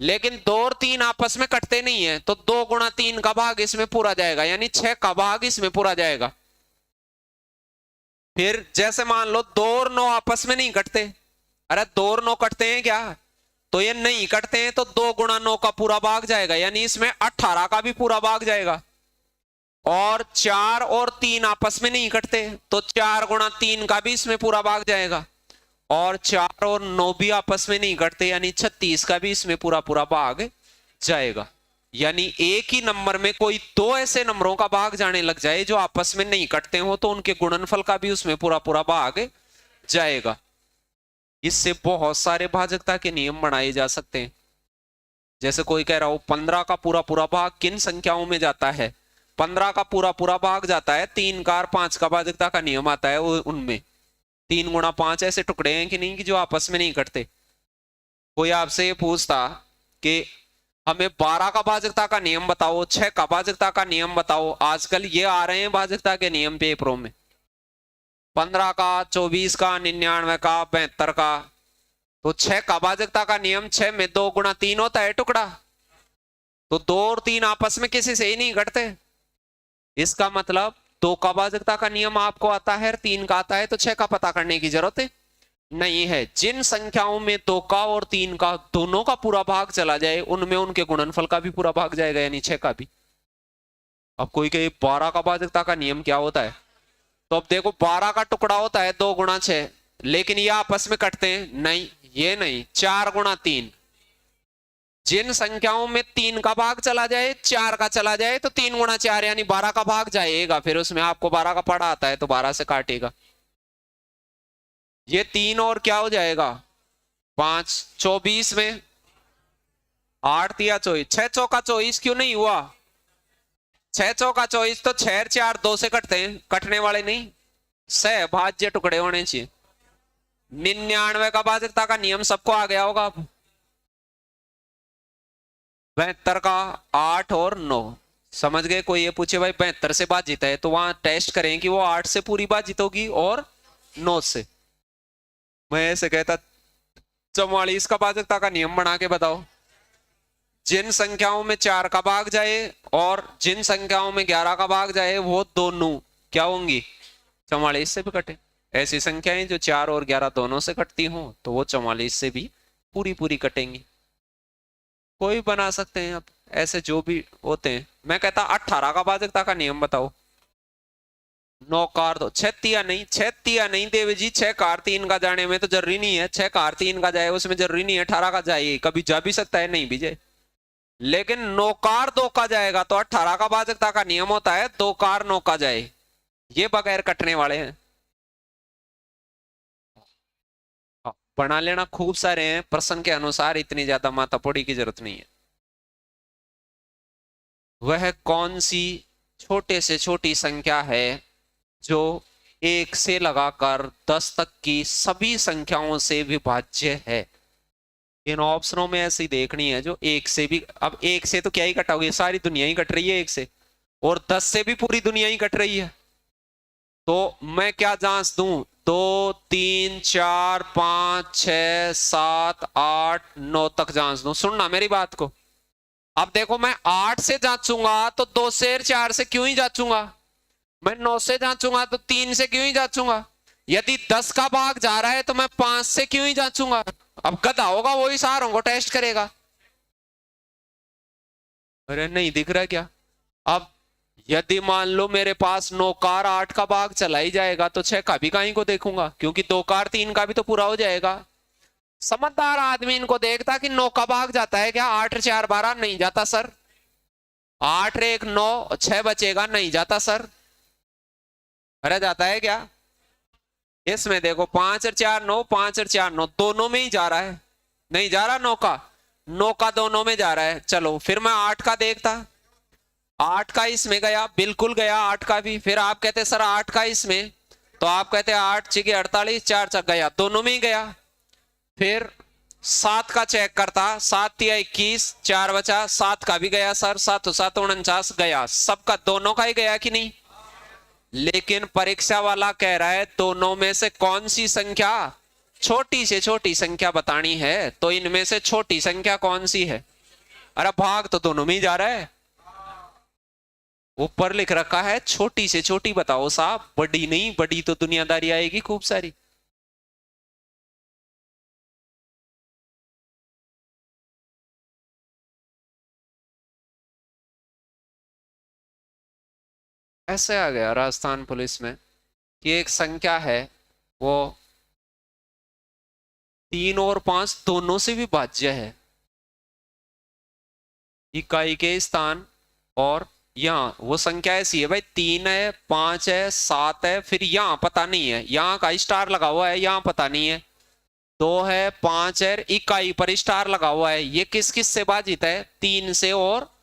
लेकिन 2 और 3 आपस में कटते नहीं है तो 2 गुणा 3 का भाग इसमें पूरा जाएगा, यानी 6 का भाग इसमें पूरा जाएगा। फिर जैसे मान लो 2 और 9 आपस में नहीं कटते, अरे 2 और 9 कटते हैं क्या, तो ये नहीं कटते हैं तो 2 गुणा 9 का पूरा भाग जाएगा, यानी इसमें 18 का भी पूरा भाग जाएगा। और 4 और 3 आपस में नहीं कटते तो 4 गुणा 3 का भी इसमें पूरा भाग जाएगा, और 4 और 9 भी आपस में नहीं कटते यानी 36 का भी इसमें पूरा पूरा भाग जाएगा। यानी एक ही नंबर में कोई 2 ऐसे नंबरों का भाग जाने लग जाए जो आपस में नहीं कटते हो तो उनके गुणनफल का भी उसमें पूरा पूरा भाग जाएगा। इससे बहुत सारे भाजकता के नियम बनाए जा सकते हैं। जैसे कोई कह रहा हो 15 का पूरा पूरा भाग किन संख्याओं में जाता है, 15 का पूरा पूरा भाग जाता है 3 का और 5 का, भाजकता का नियम आता है उनमें 3 गुणा 5 ऐसे टुकड़े हैं कि नहीं कि जो आपस में नहीं कटते। कोई आपसे ये पूछता कि हमें 12 का भाजकता का नियम बताओ, 6 का भाजकता का नियम बताओ, आजकल ये आ रहे हैं भाजकता के नियम पेपरों में, 15 का, 24 का, 99 का, 72 का, तो 6 का भाजकता का नियम 6 में 2 गुणा 3 होता है टुकड़ा, तो 2 और 3 आपस में किसी से ही नहीं घटते। इसका मतलब 2 का भाजकता का नियम आपको आता है, 3 का आता है, तो 6 का पता करने की जरूरत है नहीं है। जिन संख्याओं में 2 का और 3 का दोनों का पूरा भाग चला जाए उनमें उनके गुणनफल का भी पूरा भाग जाएगा, यानी 6 का भी। अब कोई कहे 12 का भाजकता का नियम क्या होता है, तो अब देखो 12 का टुकड़ा होता है 2 गुणा 6, लेकिन ये आपस में कटते हैं नहीं, ये नहीं, 4 गुणा 3, जिन संख्याओं में 3 का भाग चला जाए, 4 का चला जाए, तो 3 गुणा 4 यानी 12 का भाग जाएगा। फिर उसमें आपको 12 का पड़ा आता है तो 12 से काटेगा। ये 3 और क्या हो जाएगा 5, 24 में 8 या 24, 6 चौका 24 क्यों नहीं हुआ? 6 चौका 24 तो 6 4 2 से कटते हैं, कटने वाले नहीं, सहभाज्य टुकड़े होने चाहिए। 99 का भाजकता का नियम सबको आ गया होगा। 72 का 8 और 9 समझ गए? कोई ये पूछे भाई 72 से भाजित है तो वहां टेस्ट करें कि वो 8 से पूरी भाजित होगी और 9 से। मैं ऐसे कहता 44 का भाजकता का नियम बना के बताओ। जिन संख्याओं में 4 का भाग जाए और जिन संख्याओं में 11 का भाग जाए वो दोनों क्या होंगी 44 से भी कटे। ऐसी संख्याएं जो 4 और 11 दोनों से कटती हों तो वो 44 से भी पूरी पूरी कटेंगी। कोई बना सकते हैं आप ऐसे जो भी होते हैं। मैं कहता 18 का भाजकता का नियम बताओ। 9 कार 2 6 तिया नहीं, 6 तिया नहीं देवी जी, 6 कार 3 का जाने में तो जरूरी नहीं है 6 कार 3 का जाए, उसमें जरूरी नहीं है 18 का जाए, कभी जा भी सकता है नहीं भी जाए। लेकिन 9 कार 2 का जाएगा तो 18 का भाजकता का नियम होता है 2 कार 9 का जाए, ये बगैर कटने वाले हैं। बना लेना, खूब सारे हैं प्रश्न के अनुसार, इतनी ज्यादा माथापोड़ी की जरूरत नहीं है। वह कौन सी छोटे से छोटी संख्या है जो 1 से लगाकर 10 तक की सभी संख्याओं से विभाज्य है? इन ऑप्शनों में ऐसी देखनी है जो 1 से भी, अब 1 से तो क्या ही कटाओगे, सारी दुनिया ही कट रही है 1 से, और 10 से भी पूरी दुनिया ही कट रही है। तो मैं क्या जांच दूं 2 3 4 5 6 7 8 9 तक जांच दूं? सुनना मेरी बात को। अब देखो मैं 8 से जांचूंगा तो 2 से 4 से क्यों ही जांचूंगा, मैं 9 से जांचूंगा तो 3 से क्यों ही जांचूंगा, यदि 10 का भाग जा रहा है तो मैं 5 से क्यों ही जांचूंगा। अब गधा होगा वही सारों को टेस्ट करेगा। अरे नहीं दिख रहा क्या? अब यदि मान लो मेरे पास 9 कार 8 का भाग चला ही जाएगा तो 6 का भी कहीं को देखूंगा, क्योंकि 2 कार 3 का भी तो पूरा हो जाएगा। समझदार आदमी इनको देखता कि 9 का भाग जाता है क्या, 8 4 12 नहीं जाता सर, 8 1 9 6 बचेगा, नहीं जाता सर। अरे जाता है क्या? इसमें देखो 5 और 4 9, 5 और 4 9 दोनों में ही जा रहा है, नहीं जा रहा 9 का दोनों में जा रहा है। चलो फिर मैं 8 का देखता, 8 का इसमें गया, बिल्कुल गया 8 का भी। फिर आप कहते सर 8 का इसमें, तो आप कहते 8 6 48 4 चक गया, दोनों में ही गया। फिर 7 का चेक करता, 7 या 21 4 बचा, 7 का भी गया सर, 7 7 49 गया, सबका दोनों का ही गया कि नहीं। लेकिन परीक्षा वाला कह रहा है दोनों में से कौन सी संख्या छोटी से छोटी संख्या बतानी है, तो इनमें से छोटी संख्या कौन सी है? अरे भाग तो दोनों में ही जा रहा है, ऊपर लिख रखा है छोटी से छोटी बताओ साहब, बड़ी नहीं, बड़ी तो दुनियादारी आएगी खूब सारी। ऐसे आ गया राजस्थान पुलिस में कि एक संख्या है वो 3 और 5 दोनों से विभाज्य है, इकाई के स्थान, और यहाँ वो संख्या ऐसी है भाई 3 है 5 है 7 है, फिर यहाँ पता नहीं है, यहाँ का स्टार लगा हुआ है, यहाँ पता नहीं है, 2 है 5 है, इकाई पर स्टार लगा हुआ है। ये किस किस से भाजित है? 3 से और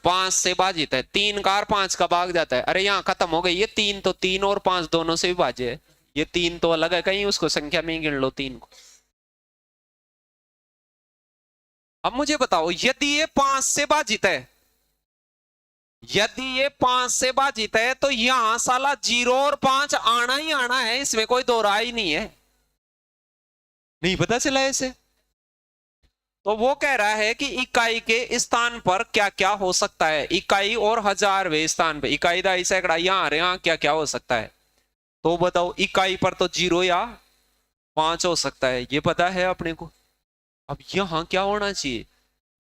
5 से भाजित है। 3 का और 5 का भाग जाता है। अरे यहाँ खत्म हो गई ये 3, तो 3 और 5 दोनों से विभाज्य है। ये 3 तो अलग है, कहीं उसको संख्या में ही गिन लो 3 को। अब मुझे बताओ यदि ये 5 से भाजित है, यदि ये 5 से भाजित है तो यहां साला 0 और 5 आना ही आना है, इसमें कोई दो राय ही नहीं है। नहीं पता चला ऐसे? तो वो कह रहा है कि इकाई के स्थान पर क्या क्या हो सकता है, इकाई और हजारवें स्थान पे, इकाई दाई सैकड़ा यहाँ क्या क्या हो सकता है। तो बताओ इकाई पर तो 0 या 5 हो सकता है, ये पता है अपने को। अब यहां क्या होना चाहिए,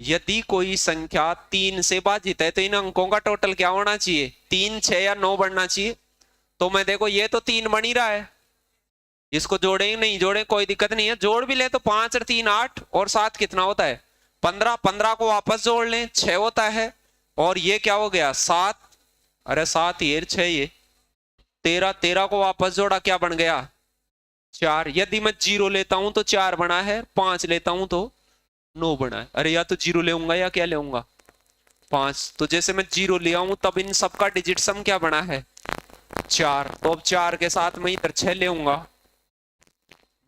यदि कोई संख्या 3 से भाजित है तो इन अंकों का टोटल क्या होना चाहिए, 3 6 या 9 बढ़ना चाहिए। तो मैं देखो ये तो 3 बन ही रहा है, इसको जोड़े नहीं जोड़े कोई दिक्कत नहीं है, जोड़ भी ले तो 5 और 3 8 और 7 कितना होता है 15, 15 को वापस जोड़ लें 6 होता है, और ये क्या हो गया 7, अरे 7 ये 6 ये 13, 13 को वापस जोड़ा क्या बन गया 4। यदि मैं 0 लेता हूं तो 4 बना है, 5 लेता हूं तो 9 बना है। अरे या तो 0 लेऊंगा या क्या लेऊंगा 5। तो जैसे मैं 0 ले आऊं तब इन सबका डिजिट सम क्या बना है 4। तो अब 4 के साथ मैं इधर 6 लेऊंगा,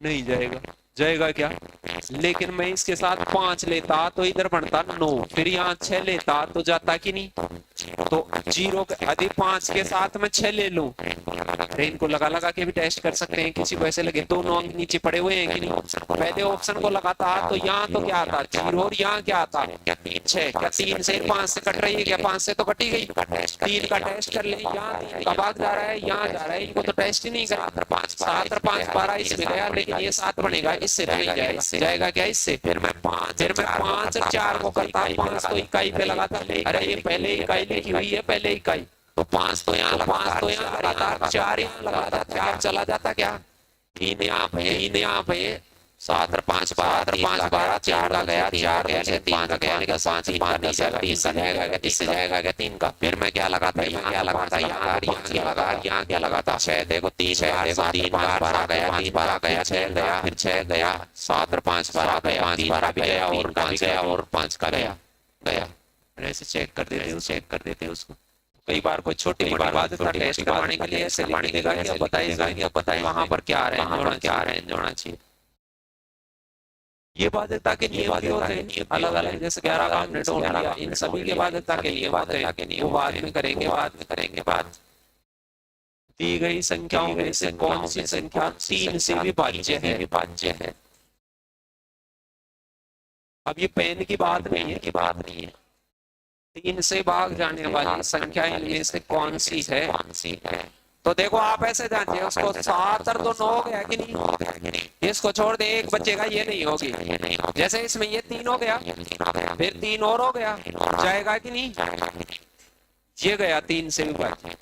नहीं जाएगा, जाएगा क्या। लेकिन मैं इसके साथ 5 लेता तो इधर बनता 9, फिर यहाँ 6 लेता तो जाता कि नहीं। तो 0 यदि 5 के साथ मैं 6 ले लूं, तो इनको लगा लगा के भी टेस्ट कर सकते हैं, किसी को ऐसे लगे दोनों अंक नीचे पड़े हुए हैं कि नहीं। पहले ऑप्शन को लगाता तो यहाँ तो क्या आता 0 और यहाँ क्या आता 6। क्या 3 से 5 से कट रही है क्या, 5 से तो कटी गई। 3 का टेस्ट कर ले, यहाँ 3 का भाग जा रहा है, यहाँ जा रहा है, इनको तो टेस्ट ही नहीं करा। 7 और 5 12 इसमें गया, लेकिन ये 7 बनेगा, इससे नहीं जाएगा, जाएगा क्या इससे। फिर मैं 5 और 4 को करता, 5 को इकाई पे लगाता। अरे ये पहले इकाई लिखी हुई है, पहले इकाई, तो 5 तो यहाँ लगाता, 4 यहाँ लगाता, 4 चला जाता क्या, 3 यहाँ पे 7 और 5 12, 4 का गया, 4 गया, 3 का गया, 5 नहीं जाएगा, 3 का जाएगा, इससे जाएगा क्या 3 का। फिर मैं क्या लगाता, यहाँ क्या लगाता, यहाँ क्या लगाता 6। देखो 3 12 गया, 3 12 गया, 6 गया, फिर 6 गया, 7 और 5 12 गया, 5 12 भी गया, और 5 गया, और 5 का गया। ऐसे चेक कर देते हैं उसको। कई बार कोई छोटी बड़ी बात है टेस्ट करवाने के लिए ऐसे लिख देगा कि अब बताइए वहां पर क्या आ रहा है, जोड़ना चाहिए। ये बाध्यता के नियम भी होते हैं अलग अलग, जैसे 11 का हमने ढूंढ लिया, इन सभी के बाध्यता के नियम होते हैं, वो बाद में करेंगे। बात दी गई संख्याओं में से कौन सी संख्या 3 से विभाज्य है। अब ये पेन की बात नहीं है, 3 से भाग जाने वाली संख्या इनमें से कौन सी है। तो देखो आप ऐसे जानिए उसको, 7 और 2 9 हो गया कि नहीं, इसको छोड़ दे, एक बच्चेगा, ये नहीं होगी। जैसे इसमें ये 3 हो गया, फिर 3 और हो गया, जाएगा कि नहीं, ये गया 3 से विभाज्य।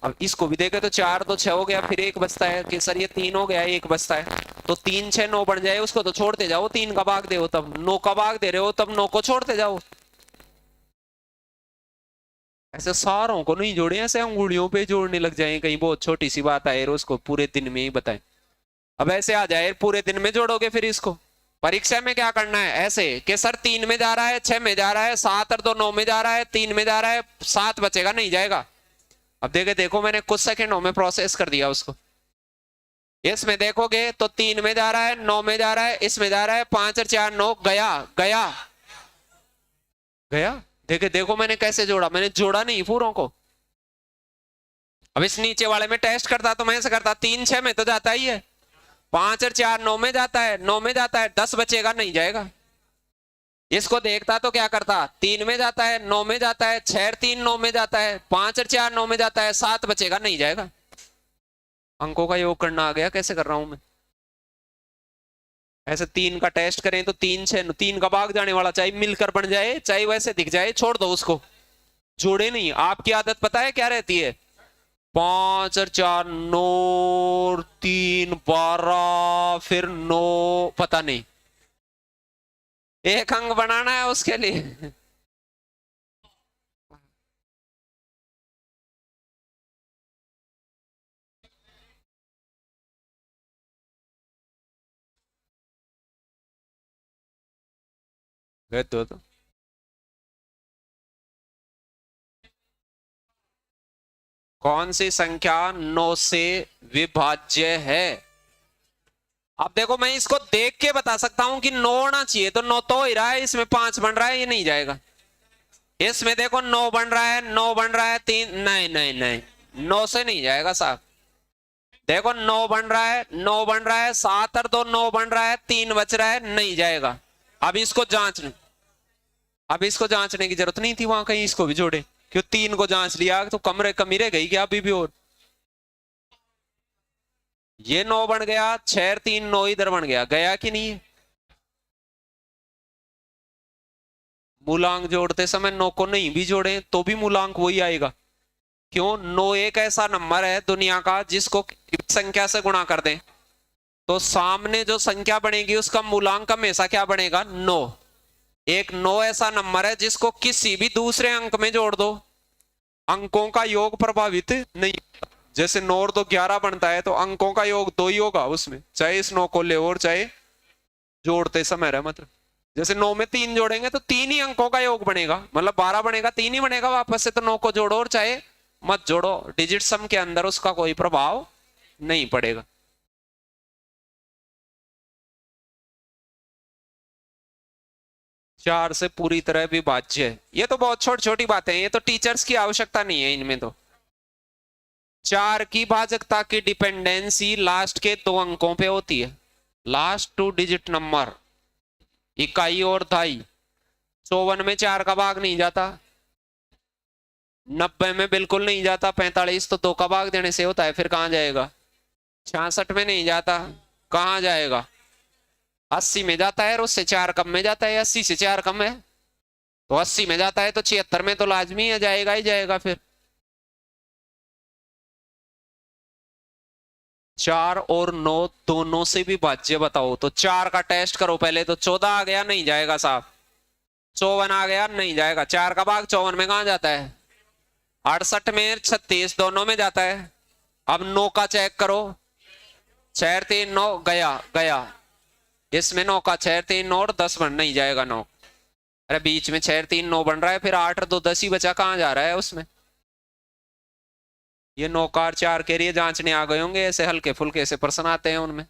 अब इसको भी देखे तो 4 तो 6 हो गया, फिर 1 बचता है कि सर ये 3 हो गया, 1 बचता है, तो 3 6 9 बन जाए, उसको तो छोड़ते जाओ। 3 का भाग दे हो तब 9 का भाग दे रहे हो, तब 9 को छोड़ते जाओ। ऐसे सारों को नहीं जोड़े, ऐसे अंगुलियों पे जोड़ने लग जाए, कहीं बहुत छोटी सी बात आए उसको पूरे दिन में ही बताएं। अब ऐसे आ जाए पूरे दिन में जोड़ोगे, फिर इसको परीक्षा में क्या करना है, ऐसे कि सर 3 में जा रहा है, 6 में जा रहा है, 7 और 2 9 में जा रहा है, 3 में जा रहा है, 7 बचेगा, नहीं जाएगा। अब देखो मैंने कुछ सेकंडों में प्रोसेस कर दिया उसको। इसमें देखोगे तो 3 में जा रहा है, 9 में जा रहा है, इसमें जा रहा है 5 और 4 9, गया। देखो मैंने कैसे जोड़ा, मैंने जोड़ा नहीं पूरों को। अब इस नीचे वाले में टेस्ट करता तो मैं ऐसे करता, 3 6 में तो जाता ही है, 5 और 4 9 में जाता है, 10 बचेगा, नहीं जाएगा। इसको देखता तो क्या करता, 3 में जाता है, 9 में जाता है, 6 और 3 9 में जाता है, 5 और 4 9 में जाता है, 7 बचेगा, नहीं जाएगा। अंकों का योग करना आ गया, कैसे कर रहा हूं मैं। ऐसे 3 का टेस्ट करें तो 3 6 3 का भाग जाने वाला चाहे मिलकर बन जाए, चाहे वैसे दिख जाए, छोड़ दो उसको, जोड़े नहीं। आपकी आदत पता है क्या रहती है, 5 और 4 9 3 12, फिर 9 पता नहीं, एक अंक बनाना है उसके लिए। तो कौन सी संख्या 9 से विभाज्य है। अब देखो मैं इसको देख के बता सकता हूं कि 9 होना चाहिए, तो 9 तो ही रहा है, इसमें 5 बन रहा है, ये नहीं जाएगा। इसमें देखो 9 बन रहा है 3, नहीं 9 से नहीं जाएगा साहब। देखो 9 बन रहा है, 7 और 2 9 बन रहा है, 3 बच रहा है, नहीं जाएगा। अब इसको जांचने की जरूरत नहीं थी वहां कहीं, इसको भी जोड़े, क्यों 3 को जांच लिया तो कमी रह गई क्या अभी भी। और ये 9 बन गया, 6 और 3 9 इधर बन गया कि नहीं है। मूलांक जोड़ते समय 9 को नहीं भी जोड़े तो भी मूलांक वही आएगा। क्यों, 9 एक ऐसा नंबर है दुनिया का जिसको संख्या से गुणा कर दें तो सामने जो संख्या बनेगी उसका मूलांक हमेशा क्या बनेगा, 9। एक 9 ऐसा नंबर है जिसको किसी भी दूसरे अंक में जोड़ दो, अंकों का योग प्रभावित नहीं। जैसे 9 और 2 11 बनता है, तो अंकों का योग 2 ही होगा उसमें, चाहे इस 9 को ले और चाहे जोड़ते समय रहे। मतलब जैसे 9 में 3 जोड़ेंगे तो 3 ही अंकों का योग बनेगा, मतलब 12 बनेगा, 3 ही बनेगा वापस से। तो 9 को जोड़ो और चाहे मत जोड़ो, डिजिट सम के अंदर उसका कोई प्रभाव नहीं पड़ेगा। चार से पूरी तरह विभाज्य है, ये तो बहुत छोटी छोटी बातें हैं, ये तो टीचर्स की आवश्यकता नहीं है इनमें। तो 4 की भाजकता की डिपेंडेंसी लास्ट के 2 अंकों पे होती है, लास्ट 2 डिजिट नंबर, इकाई और दहाई। 54 में 4 का भाग नहीं जाता, 90 में बिल्कुल नहीं जाता, 45 तो 2 का भाग देने से होता है, फिर कहां जाएगा? 66 में नहीं जाता, कहां जाएगा? 80 में जाता है, और उससे 4 कम में जाता है, 80 से 4 कम है तो 80 में जाता है, तो 76 में तो लाजमी है, जाएगा ही जाएगा। फिर 4 और 9 दोनों से भी भाज्य बताओ, तो 4 का टेस्ट करो पहले, तो 14 आ गया, नहीं जाएगा साहब। 54 आ गया, नहीं जाएगा। 4 का भाग 54 में कहां जाता है? 68 में 36 दोनों में जाता है। अब 9 का चेक करो, 6 3 9 गया गया, इसमें 9 का 6 3 9 और 10 बन नहीं जाएगा 9। अरे बीच में 6 3 9 बन रहा है, फिर 8 और 2 10 ही बचा, कहां जा रहा है उसमें? ये 9 का 4 के लिए जांचने आ गए होंगे, ऐसे हल्के फुल्के से प्रश्न आते हैं उनमें।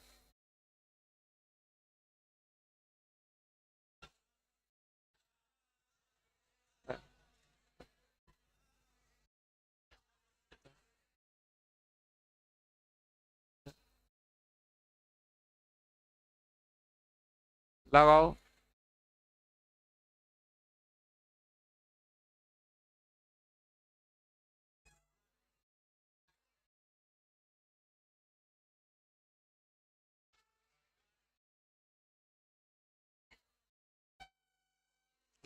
लगाओ।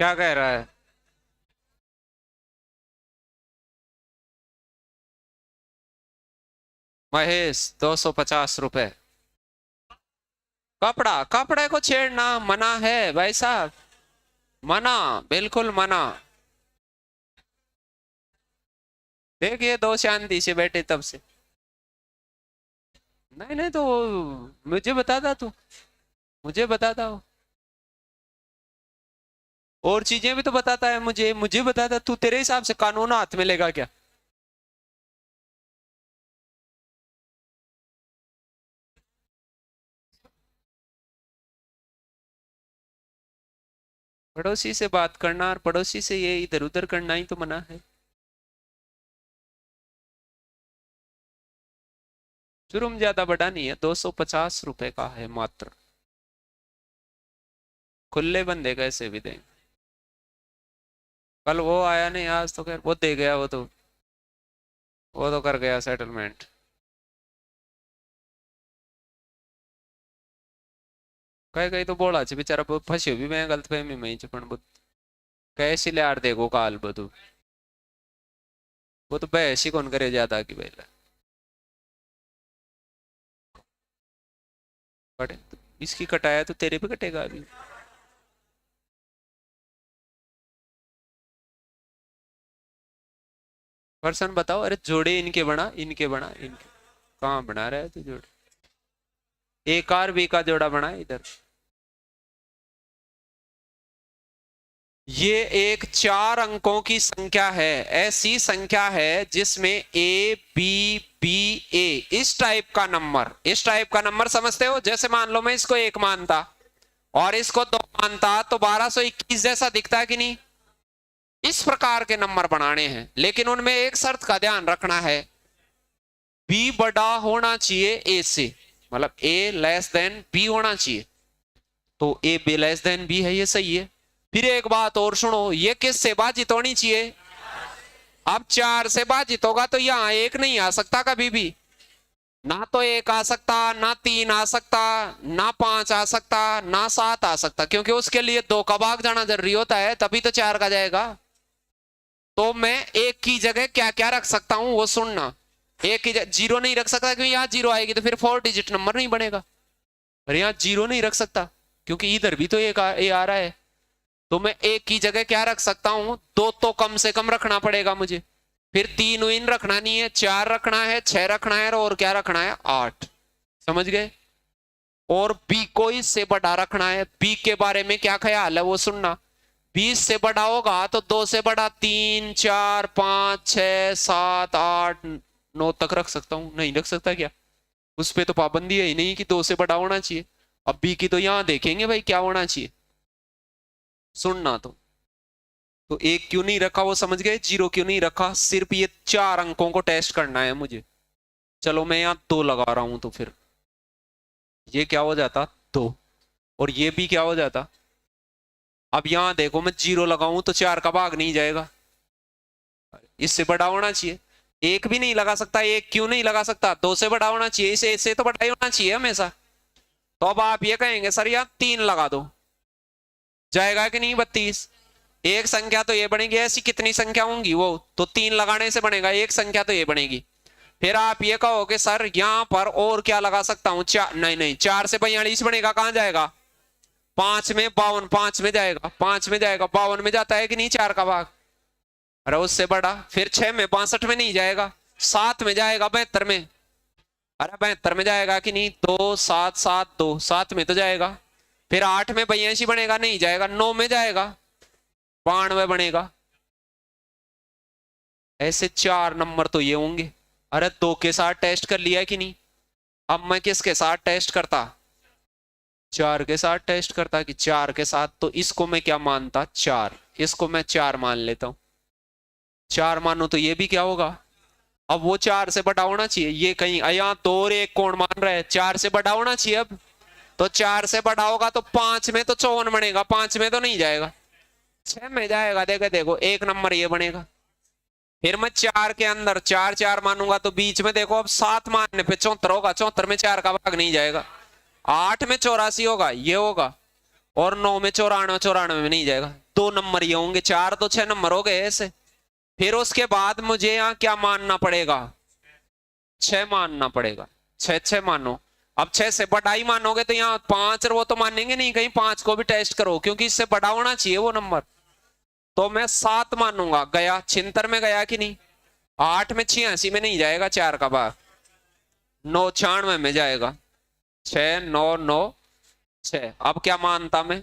क्या कह रहा है? महेश 250 रुपए। कपड़ा, कपड़े को छेड़ना मना है भाई साहब, मना, बिल्कुल मना। देखिए दो शांति से बैठे तब से। नहीं नहीं, तो मुझे बताता तू, मुझे बताता हो, और चीजें भी तो बताता है मुझे, मुझे बताता तू, तेरे हिसाब से कानून हाथ में लेगा क्या? पड़ोसी से बात करना और पड़ोसी से ये इधर उधर करना ही तो मना है। जुर्म ज्यादा बड़ा नहीं है, 250 रुपए का है मात्र। खुले बंदे कैसे भी दें? कल वो आया नहीं, आज तो खैर वो दे गया, वो तो कर गया सेटलमेंट। कहीं कहीं तो बोला बेचारा फंसे भी मैं गलतफहमी में ही पण कैसे ले आर देखो काल बधु, वो तो बहस ही कौन करे ज्यादा की पहले। बड़े तो इसकी कटाया तो तेरे पे कटेगा अभी। पर्सन बताओ, अरे जोड़े इनके बना, इनके बना, इनके कहाँ बना रहा है तू जोड़े? एक आर बी का जोड़ा बना है इधर। ये एक 4 अंकों की संख्या है, ऐसी संख्या है जिसमें ए बी बी ए इस टाइप का नंबर, इस टाइप का नंबर समझते हो? जैसे मान लो मैं इसको 1 मानता और इसको 2 मानता, तो 1221 जैसा दिखता है कि नहीं? इस प्रकार के नंबर बनाने हैं, लेकिन उनमें एक शर्त का ध्यान रखना है, बी बड़ा होना चाहिए ए से, मतलब ए लेस देन बी होना चाहिए। तो a b less than b है, ये सही है। फिर एक बात और सुनो, ये किससे भाजित होनी चाहिए? अब 4 से भाजित होगा तो यहां 1 नहीं आ सकता कभी भी, ना तो 1 आ सकता, ना 3 आ सकता, ना 5 आ सकता, ना 7 आ सकता, क्योंकि उसके लिए 2 का भाग जाना जरूरी होता है, तभी तो 4 का जाएगा। तो मैं 1 की जगह क्या क्या रख सकता हूं वो सुनना। 1 की जगह 0 नहीं रख सकता, क्योंकि यहां 0 आएगी तो फिर 4 डिजिट नंबर नहीं बनेगा। और यहां 0 नहीं रख सकता क्योंकि इधर भी तो एक आ रहा है। तो मैं एक की जगह क्या रख सकता हूं, दो तो कम से कम रखना पड़ेगा मुझे, फिर 3 विन रखना नहीं है, 4 रखना है, 6 रखना है, और क्या रखना है, 8। समझ गए। और बी को इससे बड़ा रखना है। बी के बारे में क्या ख्याल है वो सुनना। 20 से बड़ा होगा तो 2 से बड़ा 3, 4, 5, 6, 7, 8, 9 तक रख सकता हूं, नहीं रख सकता क्या, उस पर तो पाबंदी है ही नहीं कि 2 से बड़ा होना चाहिए। अब बी की तो यहां देखेंगे भाई क्या होना चाहिए, सुनना। तो एक क्यों नहीं रखा वो समझ गए, 0 क्यों नहीं रखा, सिर्फ ये 4 अंकों को टेस्ट करना है मुझे। चलो मैं यहां 2 लगा रहा हूं, तो फिर ये क्या हो जाता, 2, और ये भी क्या हो जाता। अब यहां देखो मैं 0 लगाऊं तो 4 का भाग नहीं जाएगा, इससे बड़ा होना चाहिए। एक भी नहीं लगा सकता, एक क्यों नहीं लगा सकता, 2 से बड़ा होना चाहिए, इससे तो बड़ा ही होना चाहिए हमेशा। तो अब आप ये कहेंगे सर यार 3 लगा दो, जाएगा कि नहीं 32। एक संख्या तो ये बनेगी, ऐसी कितनी संख्या होंगी वो, तो 3 लगाने से बनेगा, एक संख्या तो ये बनेगी। फिर आप ये कहोगे सर यहां पर और क्या लगा सकता हूं, 4, नहीं 4 से 42 बनेगा, कहां जाएगा, 5 में 52, 5 में जाएगा, 5 में जाएगा, 52 में जाता है कि नहीं 4 का भाग, अरे उससे बड़ा। फिर 6 में 62 में नहीं जाएगा, 7 में जाएगा, 72 में, अरे 72 में जाएगा कि नहीं, 2, 7, 7, 2, 7 में तो जाएगा। फिर 8 में 82 बनेगा, नहीं जाएगा, 9 में जाएगा, 92 बनेगा। ऐसे 4 नंबर तो ये होंगे। अरे 2 के साथ टेस्ट कर लिया कि नहीं, अब मैं किसके साथ टेस्ट करता, 4 के साथ टेस्ट करता, कि 4 के साथ, तो इसको मैं क्या मानता, 4, इसको मैं 4 मान लेता हूं। 4 मानो तो ये भी क्या होगा, अब वो 4 से बड़ा होना चाहिए, ये कहीं यहाँ 2 और 1 कौन मान रहा है, 4 से बड़ा होना चाहिए। अब तो 4 से बड़ा होगा तो 5 में तो 54 बनेगा, 5 में तो नहीं जाएगा, 6 में जाएगा, देखो देखो 1 नंबर ये बनेगा। फिर मैं 4 के अंदर 4, 4 मानूंगा तो बीच में देखो अब 7 मानने पे 74 होगा, 74 में 4 का भाग नहीं जाएगा, 8 में 84 होगा, ये होगा, और 9 में 94, 94 में नहीं जाएगा, 2 नंबर ये होंगे, 4 तो 6 नंबर हो गए ऐसे। फिर उसके बाद मुझे यहाँ क्या मानना पड़ेगा, 6 मानना पड़ेगा, 6 मानो। अब 6 से बड़ा ही मानोगे तो यहाँ 5 और वो तो मानेंगे नहीं, कहीं 5 को भी टेस्ट करो, क्योंकि इससे बड़ा होना चाहिए वो नंबर। तो मैं 7 मानूंगा, गया 76 में गया कि नहीं, 8 में 86 में नहीं जाएगा 4 का भाग, 9 96 में जाएगा, 6, 9, 9, 6। अब क्या मानता मैं,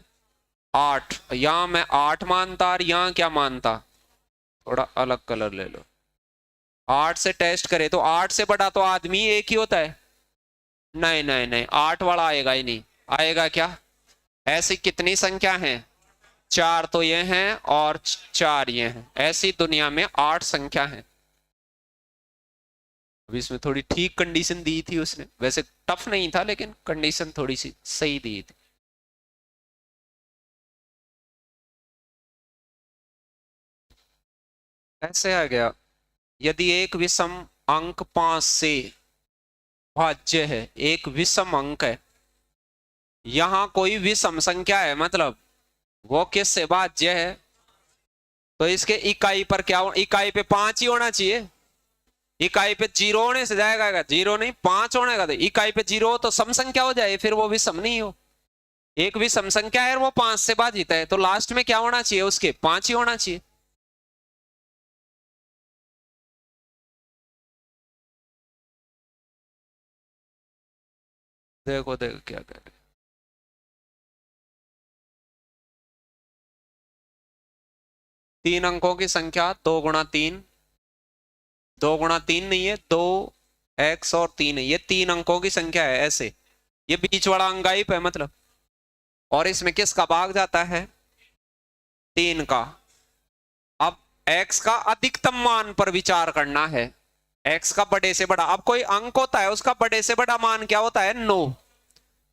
8, यहां मैं 8 मानता, और यहां क्या मानता, थोड़ा अलग कलर ले लो। 8 से टेस्ट करे तो 8 से बड़ा तो आदमी एक ही होता है, नहीं नहीं नहीं 8 वाला आएगा ही नहीं, आएगा क्या, ऐसी कितनी संख्या है, 4 तो ये हैं और 4 ये हैं, ऐसी दुनिया में 8 संख्या है। अभी इसमें थोड़ी ठीक कंडीशन दी थी उसने, वैसे टफ नहीं था लेकिन कंडीशन थोड़ी सी सही दी थी। ऐसे आ गया, यदि एक विषम अंक 5 से भाज्य है, एक विषम अंक है, यहां कोई विषम संख्या है, मतलब वो किससे भाज्य है, तो इसके इकाई पर क्या हो, इकाई पे 5 ही होना चाहिए, इकाई पे 0 होने से जाएगा, 0 नहीं 5 होने का, तो इकाई पे 0 हो तो सम संख्या हो जाए, फिर वो विषम नहीं हो। एक विषम संख्या है वो 5 से भाजित है, तो लास्ट में क्या होना चाहिए, उसके 5 ही होना चाहिए। देखो देखो क्या कर रहे, 3 अंकों की संख्या 2 गुणा 3, 2 गुणा 3 नहीं है, 2x और 3 है, ये 3 अंकों की संख्या है ऐसे, ये बीच वाला अंक गायब है मतलब, और इसमें किसका भाग जाता है, 3 का। अब x का अधिकतम मान पर विचार करना है, x का बड़े से बड़ा, अब कोई अंक होता है उसका बड़े से बड़ा मान क्या होता है, 9।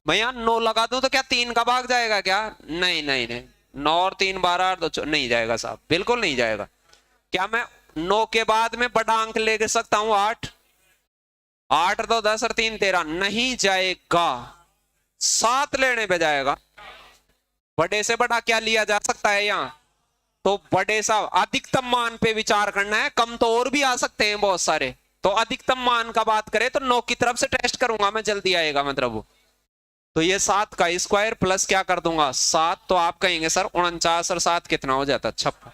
मैं यहां 9 लगा दूं तो क्या 3 का भाग जाएगा क्या, नहीं नहीं नहीं, 9 और 3 12 तो नहीं जाएगा साहब, बिल्कुल नहीं जाएगा। क्या मैं 9 के बाद में बड़ा अंक ले सकता हूं, 8, 8 तो 10 और 3 13, नहीं जाएगा, 7 लेने पे जाएगा। बड़े से बड़ा क्या लिया जा सकता है यहाँ, तो बड़े सा अधिकतम मान पे विचार करना है, कम तो और भी आ सकते हैं बहुत सारे, तो अधिकतम मान का बात करें तो 9 की तरफ से टेस्ट करूंगा मैं, जल्दी आएगा मतलब वो। तो ये 7 का स्क्वायर प्लस क्या कर दूंगा 7, तो आप कहेंगे सर 49 और 7 कितना हो जाता 56।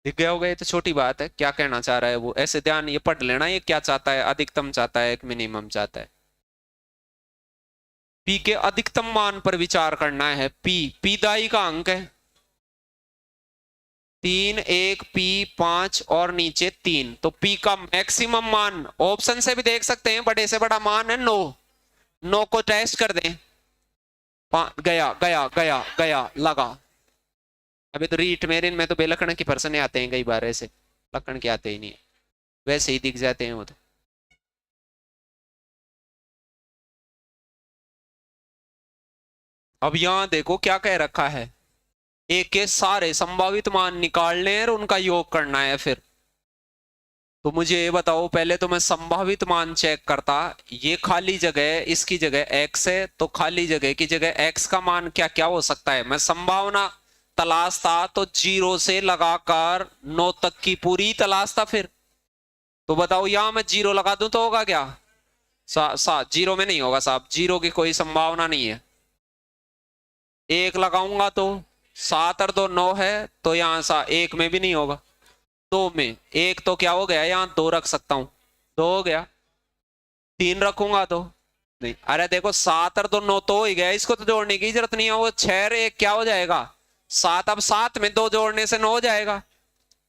दिख गया होगा, ये तो छोटी बात है, क्या कहना चाह रहा है वो, ऐसे ध्यान ये पढ़ लेना, ये क्या चाहता है, अधिकतम चाहता है एक मिनिमम चाहता है। पी के अधिकतम मान पर विचार करना है। पी दाई का अंक है 3, 1 पी 5 और नीचे 3, तो पी का मैक्सिमम मान ऑप्शन से भी देख सकते हैं, बड़े से बड़ा मान है 9, 9 को टेस्ट कर दें, गया गया गया गया लगा। अभी तो रीट मेरे इनमें तो बेलखण की पर्सन आते हैं कई बार, ऐसे लखन के आते ही नहीं, वैसे ही दिख जाते हैं वो तो। अब यहां देखो क्या कह रखा है, एक के सारे संभावित मान निकालने हैं और उनका योग करना है। फिर तो मुझे ये बताओ, पहले तो मैं संभावित मान चेक करता, ये खाली जगह, इसकी जगह x है, तो खाली जगह की जगह x का मान क्या क्या हो सकता है, मैं संभावना तलाशता तो 0 से लगाकर 9 तक की पूरी तलाशता। फिर तो बताओ यहां मैं 0 लगा दूं तो होगा क्या, 0 में नहीं होगा साहब, 0 की कोई संभावना नहीं है। 1 लगाऊंगा तो 7 और 2 9 है, तो यहां 1 में भी नहीं होगा, 2 में 1 तो क्या हो गया, यहां 2 रख सकता हूं, 2 हो गया, 3 रखूंगा तो नहीं, अरे देखो 7 और 2 9 तो हो ही गया, इसको तो जोड़ने की जरूरत नहीं है, वो 6 और 1 क्या हो जाएगा 7, अब 7 में 2 जोड़ने से 9 हो जाएगा,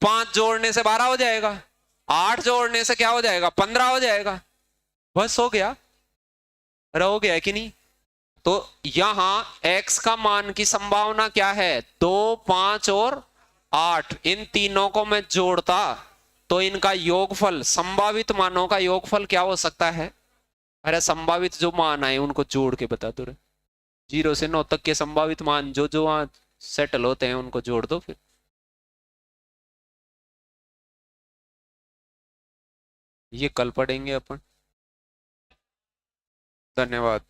5 जोड़ने से 12 हो जाएगा, 8 जोड़ने से क्या हो जाएगा 15 हो जाएगा, बस हो गया। अरे हो गया कि नहीं, तो यहां x का मान की संभावना क्या है 2, 5 और 8, इन तीनों को मैं जोड़ता तो इनका योगफल, संभावित मानों का योगफल क्या हो सकता है, अरे संभावित जो मान आए उनको जोड़ के बता दो, 0 से 9 तक के संभावित मान जो जो वहां सेटल होते हैं उनको जोड़ दो। फिर ये कल पढ़ेंगे अपन। धन्यवाद।